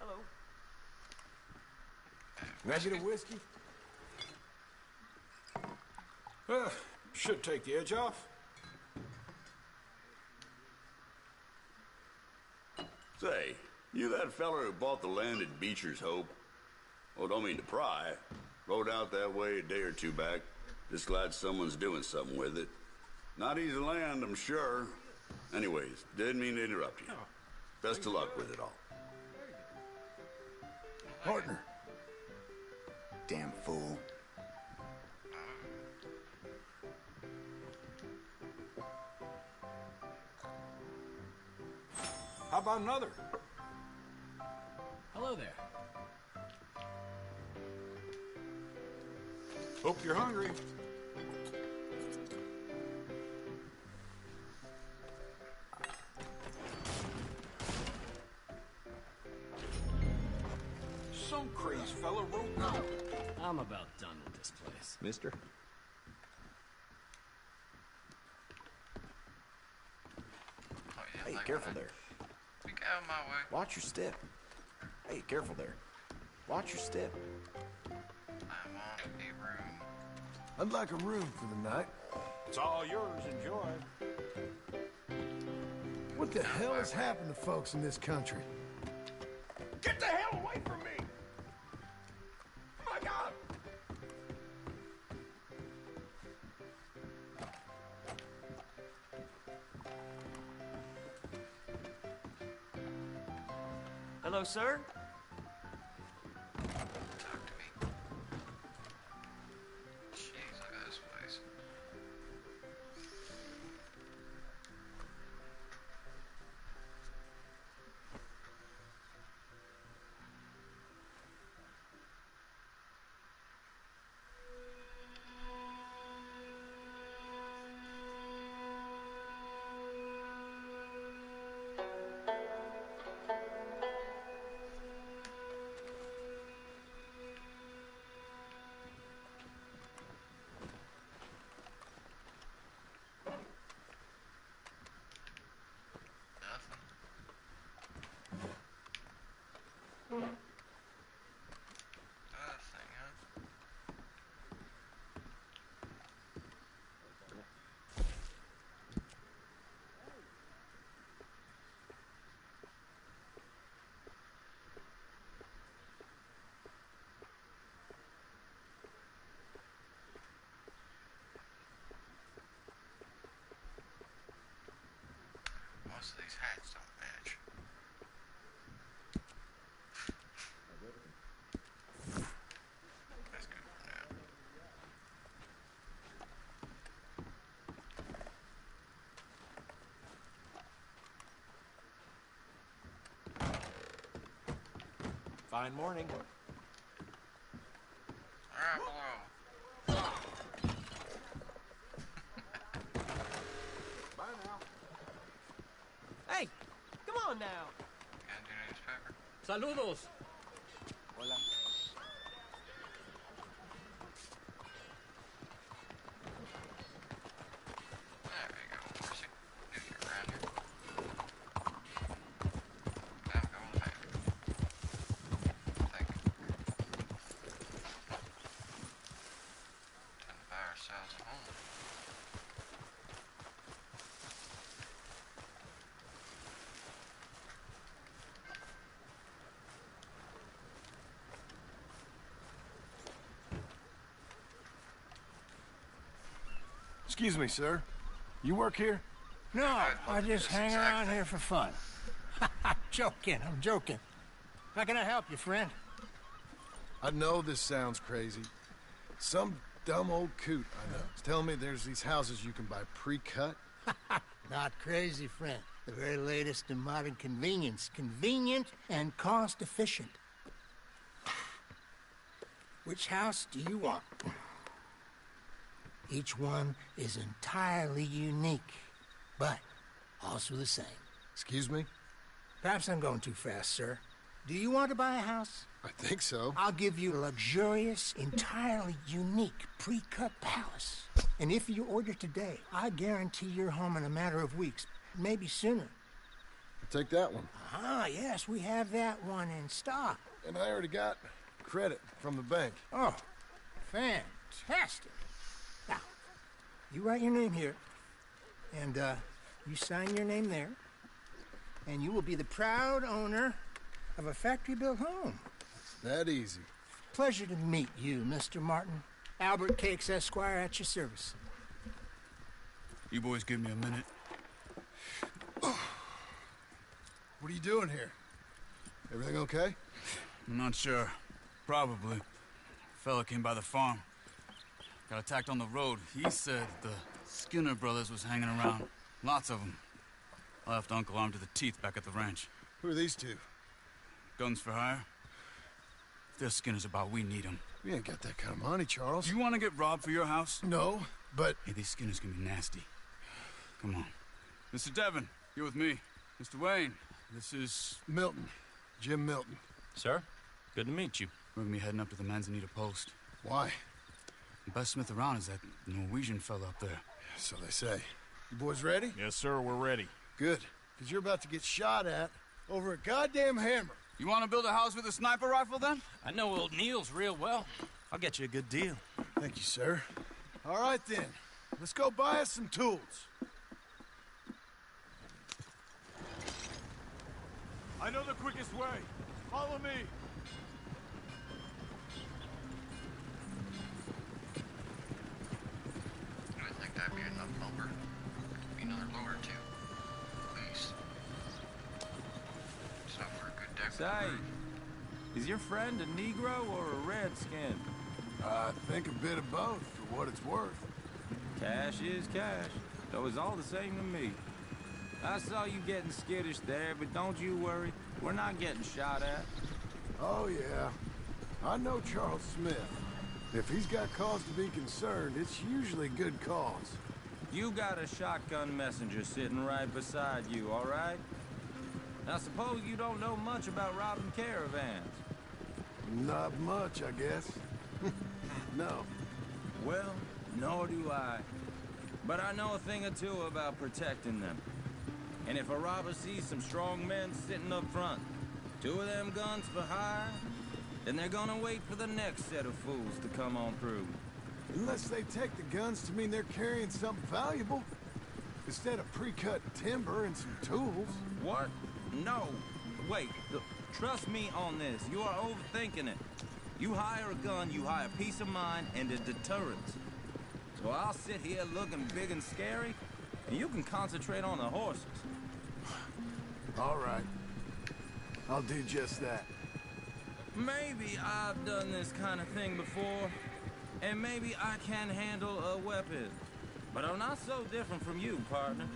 Hello. Can I get a whiskey? Should take the edge off. Say, you that feller who bought the land at Beecher's Hope? Oh, don't mean to pry. Rode out that way a day or two back. Just glad someone's doing something with it. Not easy land, I'm sure. Anyways, didn't mean to interrupt you. Best of luck with it all. Partner. Damn fool. How about another? Hello there. Hope you're hungry. Some crazy fella wrote me. I'm about done with this place. Mister? Oh, yeah, Hey, like careful that. there. Get out of my way. Watch your step. Hey, careful there. Watch your step. I want a room. I'd like a room for the night. It's all yours. Enjoy. What the hell has happened to folks in this country? Get the hell away from me! My God! Hello, sir. Talk to me. Jeez, look at this place. thing, huh? Most of these hats don't match. That's good for now. Fine morning. Alright, below. Bye now. Hey, come on now. Got a new newspaper? Saludos. Hola. There you go, Marcy. Knew you were around here. Now go on back. Thank you. Time to buy ourselves a home. Excuse me, sir. You work here? No, I just hang around here for fun. I'm joking. How can I help you, friend? I know this sounds crazy. Some dumb old coot I know is telling me there's these houses you can buy pre-cut. Not crazy, friend. The very latest in modern convenience. Convenient and cost-efficient. Which house do you want? Each one is entirely unique, but also the same. Excuse me? Perhaps I'm going too fast, sir. Do you want to buy a house? I think so. I'll give you a luxurious, entirely unique pre-cut palace. And if you order today, I guarantee you're home in a matter of weeks, maybe sooner. I'll take that one. Ah, yes, we have that one in stock. And I already got credit from the bank. Oh, fantastic. Now, you write your name here, and you sign your name there, and you will be the proud owner of a factory-built home. That easy. Pleasure to meet you, Mr. Martin. Albert Cakes, Esquire, at your service. You boys give me a minute. What are you doing here? Everything okay? I'm not sure. Probably. Fella came by the farm. Got attacked on the road. He said the Skinner brothers was hanging around. Lots of them. I left Uncle armed to the teeth back at the ranch. Who are these two? Guns for hire. If there's Skinner's about, we need them. We ain't got that kind of money, Charles. You want to get robbed for your house? No, but... Hey, these Skinners can be nasty. Come on. Mr. Devon, you're with me. Mr. Wayne, this is... Milton. Jim Milton. Sir, good to meet you. We're gonna be heading up to the Manzanita Post. Why? The best smith around is that Norwegian fella up there. So they say. You boys ready? Yes, sir, we're ready. Good, because you're about to get shot at over a goddamn hammer. You want to build a house with a sniper rifle, then? I know old Neil's real well. I'll get you a good deal. Thank you, sir. All right, then. Let's go buy us some tools. I know the quickest way. Follow me. I think that'd be enough lumber. Be another load or two. At least. Enough for a good deck. Say, is your friend a Negro or a Redskin? I think a bit of both, for what it's worth. Cash is cash. So it's all the same to me. I saw you getting skittish there, but don't you worry. We're not getting shot at. Oh, yeah. I know Charles Smith. If he's got cause to be concerned, it's usually good cause. You got a shotgun messenger sitting right beside you, all right? Now, suppose you don't know much about robbing caravans. Not much, I guess. No. Well, nor do I. But I know a thing or two about protecting them. And if a robber sees some strong men sitting up front, 2 of them guns for hire, and they're gonna wait for the next set of fools to come on through. Unless they take the guns to mean they're carrying something valuable. Instead of pre-cut timber and some tools. What? No. Wait. Trust me on this. You are overthinking it. You hire a gun, you hire peace of mind and a deterrence. So I'll sit here looking big and scary, and you can concentrate on the horses. All right. I'll do just that. Maybe I've done this kind of thing before, and maybe I can handle a weapon. But I'm not so different from you, partner.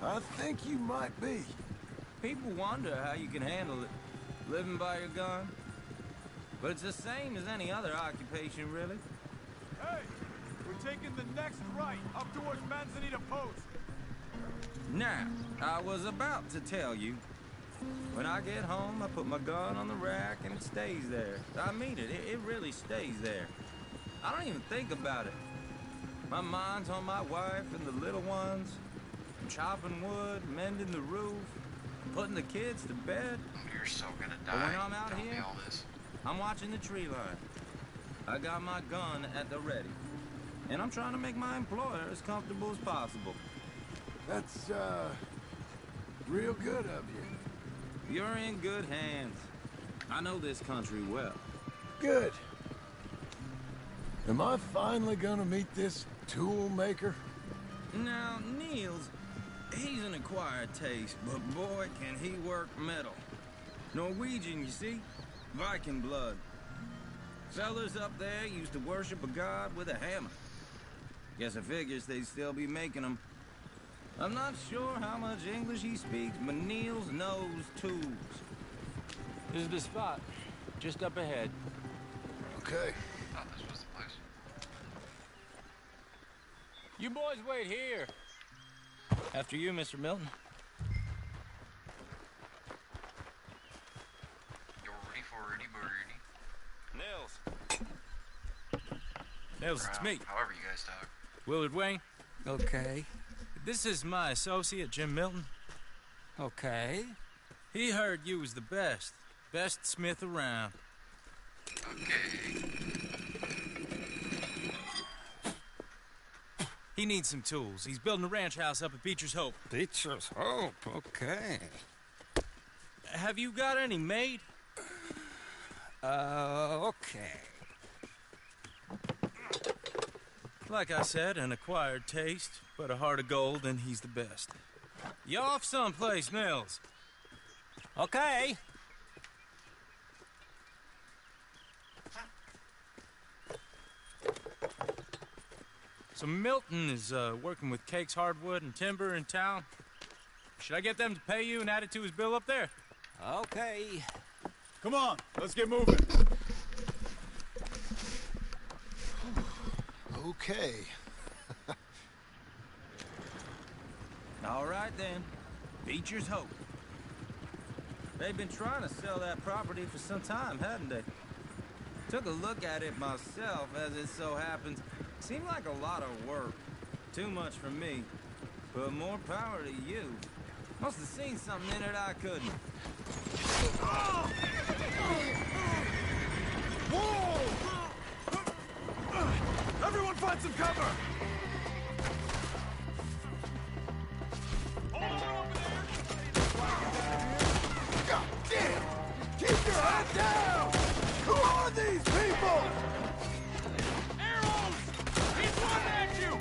I think you might be. People wonder how you can handle it, living by your gun. But it's the same as any other occupation, really. Hey, we're taking the next right, up towards Manzanita Post. Now, I was about to tell you, when I get home, I put my gun on the rack and it stays there. I mean it, it really stays there. I don't even think about it. My mind's on my wife and the little ones. I'm chopping wood, mending the roof, putting the kids to bed. You're so gonna But die. when I'm out Tell me here, all this. I'm watching the tree line. I got my gun at the ready. And I'm trying to make my employer as comfortable as possible. That's, real good of you. You're in good hands. I know this country well. Good. Am I finally gonna meet this tool maker? Now, Niels, he's an acquired taste, but boy, can he work metal. Norwegian, you see? Viking blood. Fellas up there used to worship a god with a hammer. Guess I figures they'd still be making them. I'm not sure how much English he speaks, but Niels knows tools. This is the spot. Just up ahead. Okay. Thought this was the place. You boys wait here. After you, Mr. Milton. You're ready for Rudy Birdie. Nils, it's me. However you guys talk. Willard Wayne. Okay. This is my associate, Jim Milton. Okay. He heard you was the best. Best smith around. Okay. He needs some tools. He's building a ranch house up at Beecher's Hope. Beecher's Hope, okay. Have you got any made? Okay. Like I said, an acquired taste, but a heart of gold, and he's the best. You off someplace, Mills? Okay. So Milton is working with Cakes Hardwood and Timber in town. Should I get them to pay you and add it to his bill up there? Okay. Come on, let's get moving. Okay. All right, then. Beecher's Hope. They've been trying to sell that property for some time, hadn't they? Took a look at it myself, as it so happens. Seemed like a lot of work. Too much for me. But more power to you. Must have seen something in it I couldn't. Whoa! Everyone find some cover! God damn! Keep your head down! Who are these people? Arrows! He's running at you!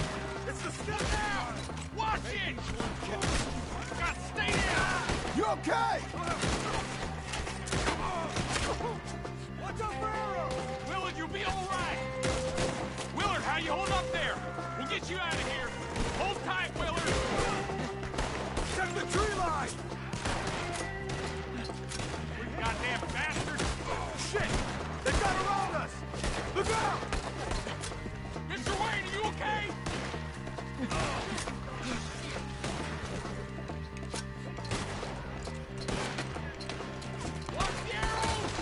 It's the stuff now! Watch it! God, stay down! You okay? Watch out for arrows! Willard, you'll be all right! Willard, how you hold up there? We'll get you out of here! Hold tight, Willard! Check the tree line! Goddamn bastard! Shit! They got around us! Look out! Mr. Wayne, are you okay? Watch the arrows!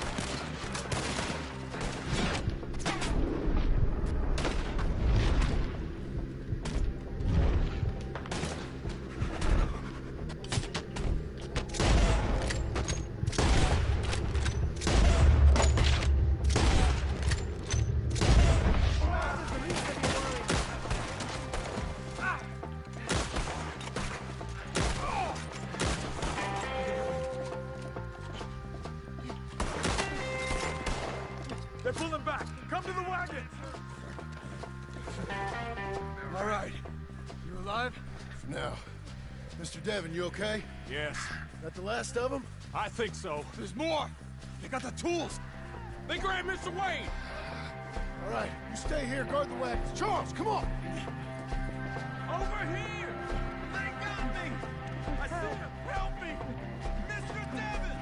They're pulling back. Come to the wagons. All right. You alive? For now. Mr. Devon, you okay? Yes. That the last of them? I think so. There's more! They got the tools! They grabbed Mr. Wayne! All right, you stay here, guard the wagons. Charles, come on! Over here! They got me! I see him! Help me! Mr. Devon!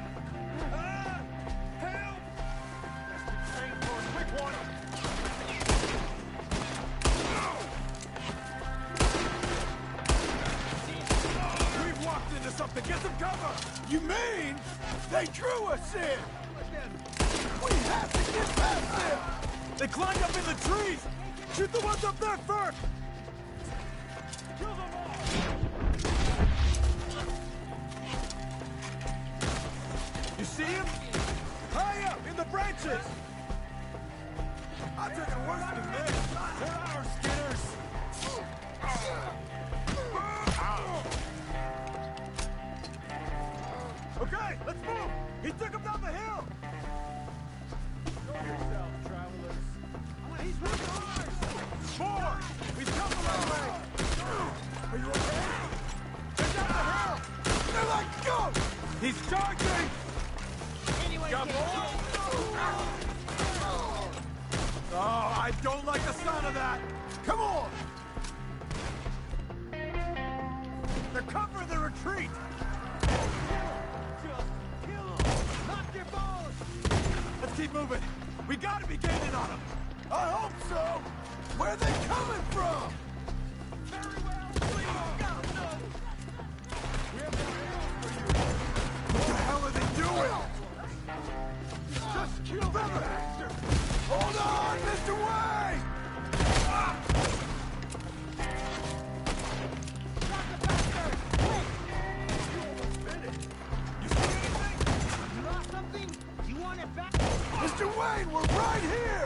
Help! Train for a quick one! We've walked into something! Get some cover! You mean they drew us in? We have to get past them! They climbed up in the trees! Shoot the ones up there first! Kill them all! You see him? High up in the branches! I'm taking worse than this! They're our Skinners! Okay, let's move! He took him down the hill! Show yourself, travelers. He's working hard! More! He's come the right way! Are you okay? They're down the hill! They're like, go! He's charging! Got more? Oh, I don't like the sound of that! Come on! They're covering the retreat! Just kill them! Knock your balls! Let's keep moving! We gotta be gaining on them! I hope so! Where are they coming from? Very well, please! God, no! We have more arrows for you! What the hell are they doing? Just kill them, bastard! Hold on, Mr. Wayne! Drop the bastard! Wait! You almost finished! You see anything? You lost something? You want it back? Mr. Wayne, we're right here!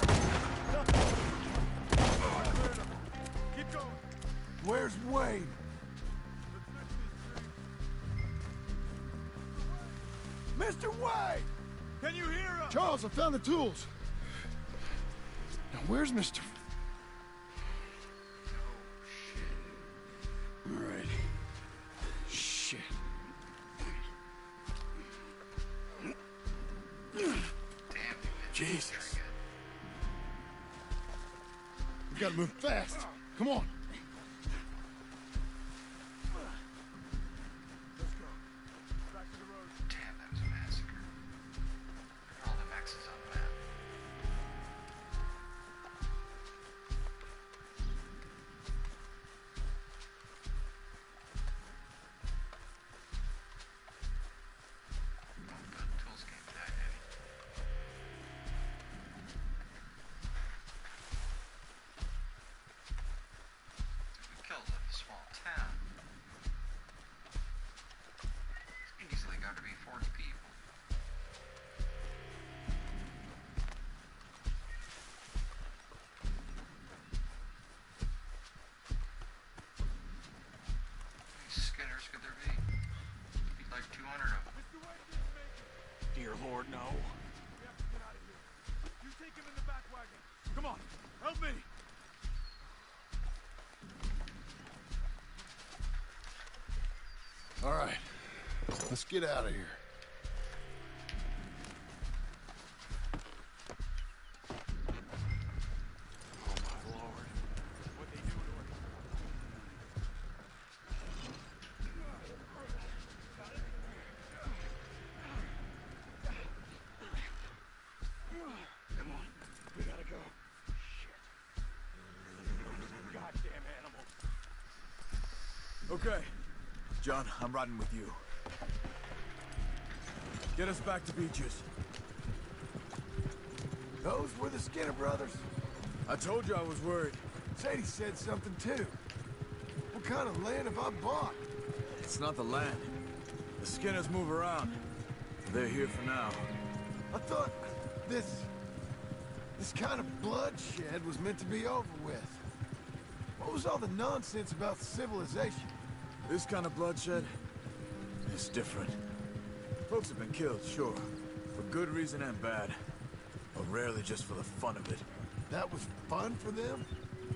Keep going. Where's Wayne? Mr. Wayne! Can you hear us? Charles, I found the tools. Now, where's Mr. All right. Shit. Jesus. We gotta move fast. Come on. Damn, that was a massacre. All the X's on the map. Tools came to that, Eddie. We killed a small town. It's easily got to be 40 people. How many Skinners could there be? Be like 200 of them. Dear Lord, no. We have to get out of here. You take him in the back wagon. Come on, help me. All right. Let's get out of here. Oh, my Lord. What'd they do to her? Come on. We gotta go. Shit. Goddamn animals. Okay. John, I'm riding with you. Get us back to Beaches. Those were the Skinner brothers. I told you I was worried. Sadie said something too. What kind of land have I bought? It's not the land. The Skinners move around. They're here for now. I thought this kind of bloodshed was meant to be over with. What was all the nonsense about civilization? This kind of bloodshed is different. Folks have been killed, sure. For good reason and bad. but rarely just for the fun of it. That was fun for them?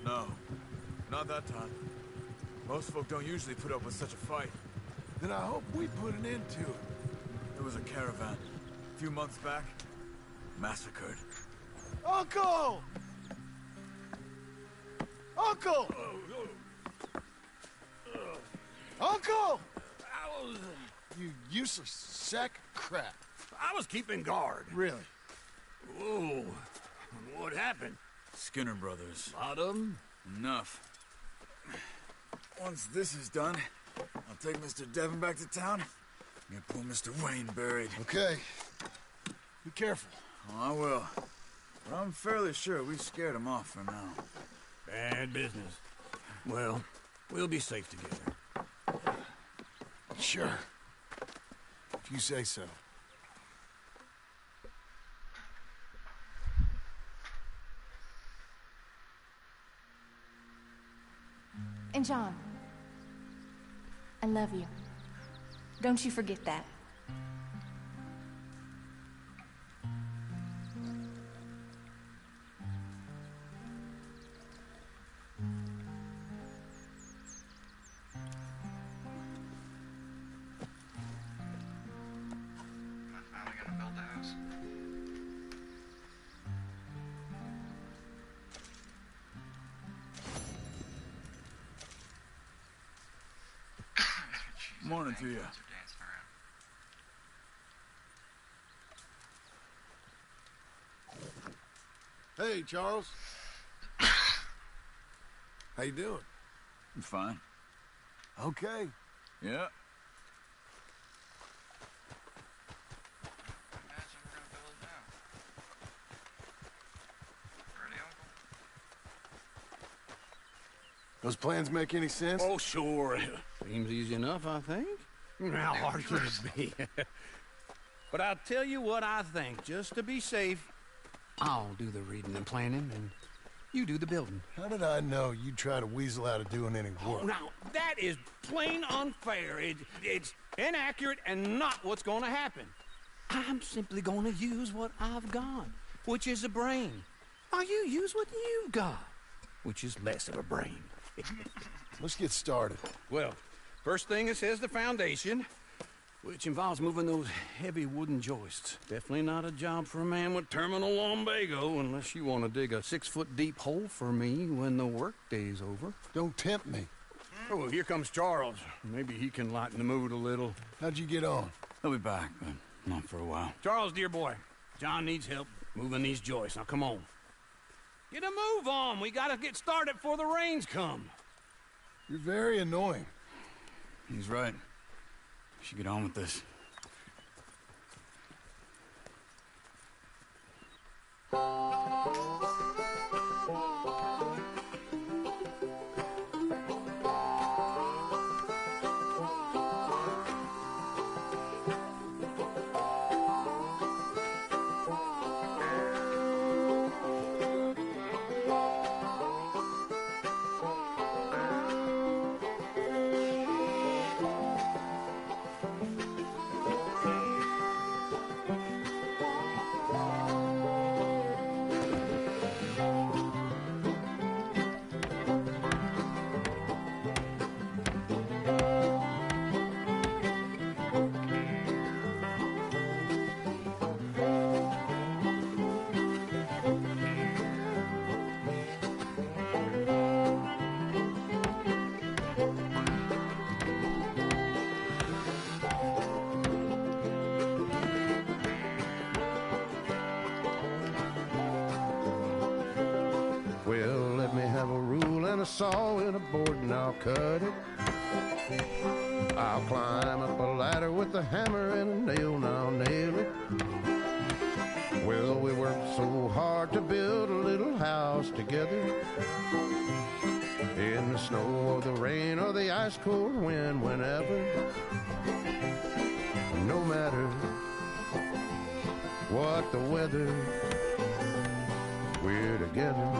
No, not that time. Most folk don't usually put up with such a fight. Then I hope we put an end to it. There was a caravan a few months back, massacred. Uncle! Uncle! Uncle! You useless sack of crap. I was keeping guard. Really? Whoa. What happened? Skinner brothers. Lot of them? Enough. Once this is done, I'll take Mr. Devon back to town. Get poor Mr. Wayne buried. Okay. Be careful. Oh, I will. But I'm fairly sure we scared him off for now. Bad business. Well, we'll be safe together. Sure. If you say so. And John, I love you. Don't you forget that. Morning to you. Hey, Charles. How you doing? I'm fine. Okay. Yeah. Those plans make any sense? Oh, sure. Seems easy enough, I think. How hard could it be? But I'll tell you what I think. Just to be safe, I'll do the reading and planning, and you do the building. How did I know you'd try to weasel out of doing any work? Oh, now, that is plain unfair. It's inaccurate and not what's going to happen. I'm simply going to use what I've got, which is a brain. While you use what you've got, which is less of a brain. Let's get started. Well, first thing it says the foundation, which involves moving those heavy wooden joists. Definitely not a job for a man with terminal lumbago, unless you want to dig a 6-foot deep hole for me when the workday's over. Don't tempt me. Oh, well, here comes Charles. Maybe he can lighten the mood a little. How'd you get on? He'll be back, but not for a while. Charles, dear boy, John needs help moving these joists. Now, come on. Get a move on. We gotta get started before the rains come. You're very annoying. He's right. We should get on with this. Well, let me have a rule and a saw and a board and I'll cut it. I'll climb up a ladder with a hammer and a nail and I'll nail it. Well, we worked so hard to build a little house together. In the snow or the rain or the ice cold wind, whenever. No matter what the weather, we're together.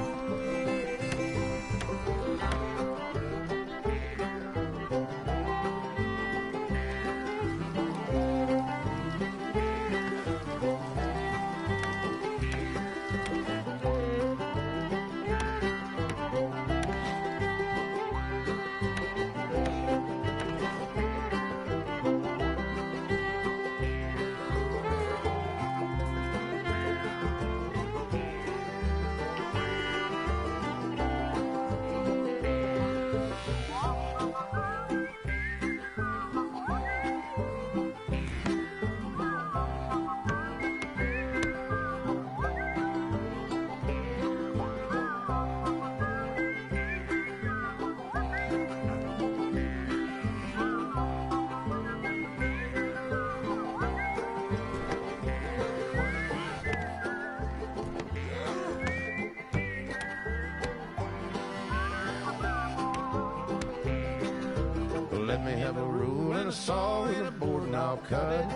me have a rule and a saw and a board and I'll cut it.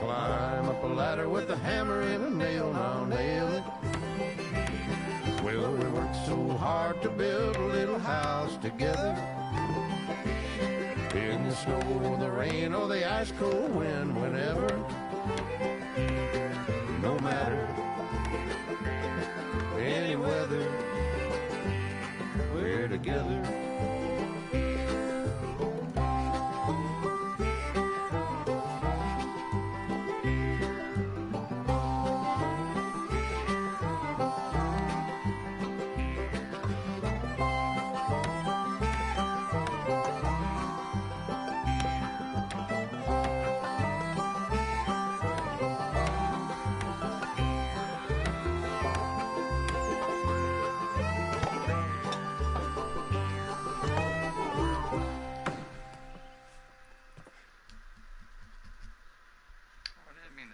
Climb up a ladder with a hammer and a nail and I'll nail it. Well, we worked so hard to build a little house together. In the snow, the rain, or the ice cold wind, whenever. No matter any weather, we're together.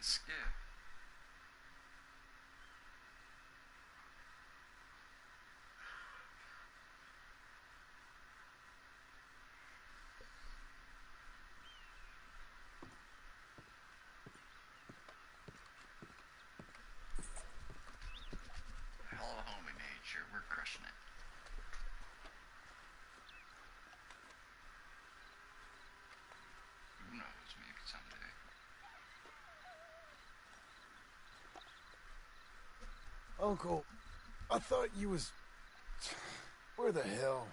Skip. Hell of a home we made, sure, we're crushing it. Who knows, maybe someday. Uncle, I thought you was... Where the hell?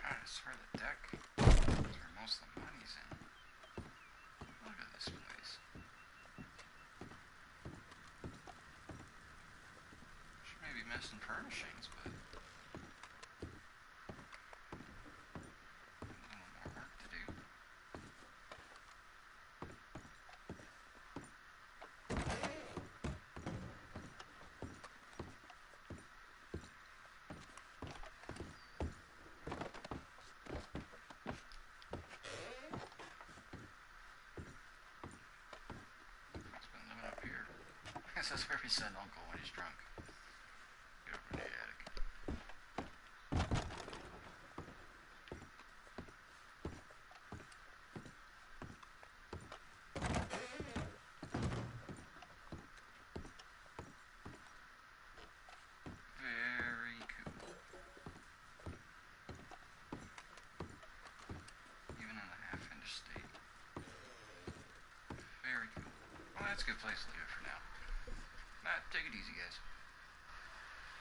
I swear the deck is where most of the money's in. Look at this place. Should maybe mess in furnishings, but a little more work to do. I guess that's where we send Uncle when he's drunk. Get over in the attic. Very cool. Even in a half-finished state. Very cool. Well, that's a good place to leave it for now. Take it easy, guys.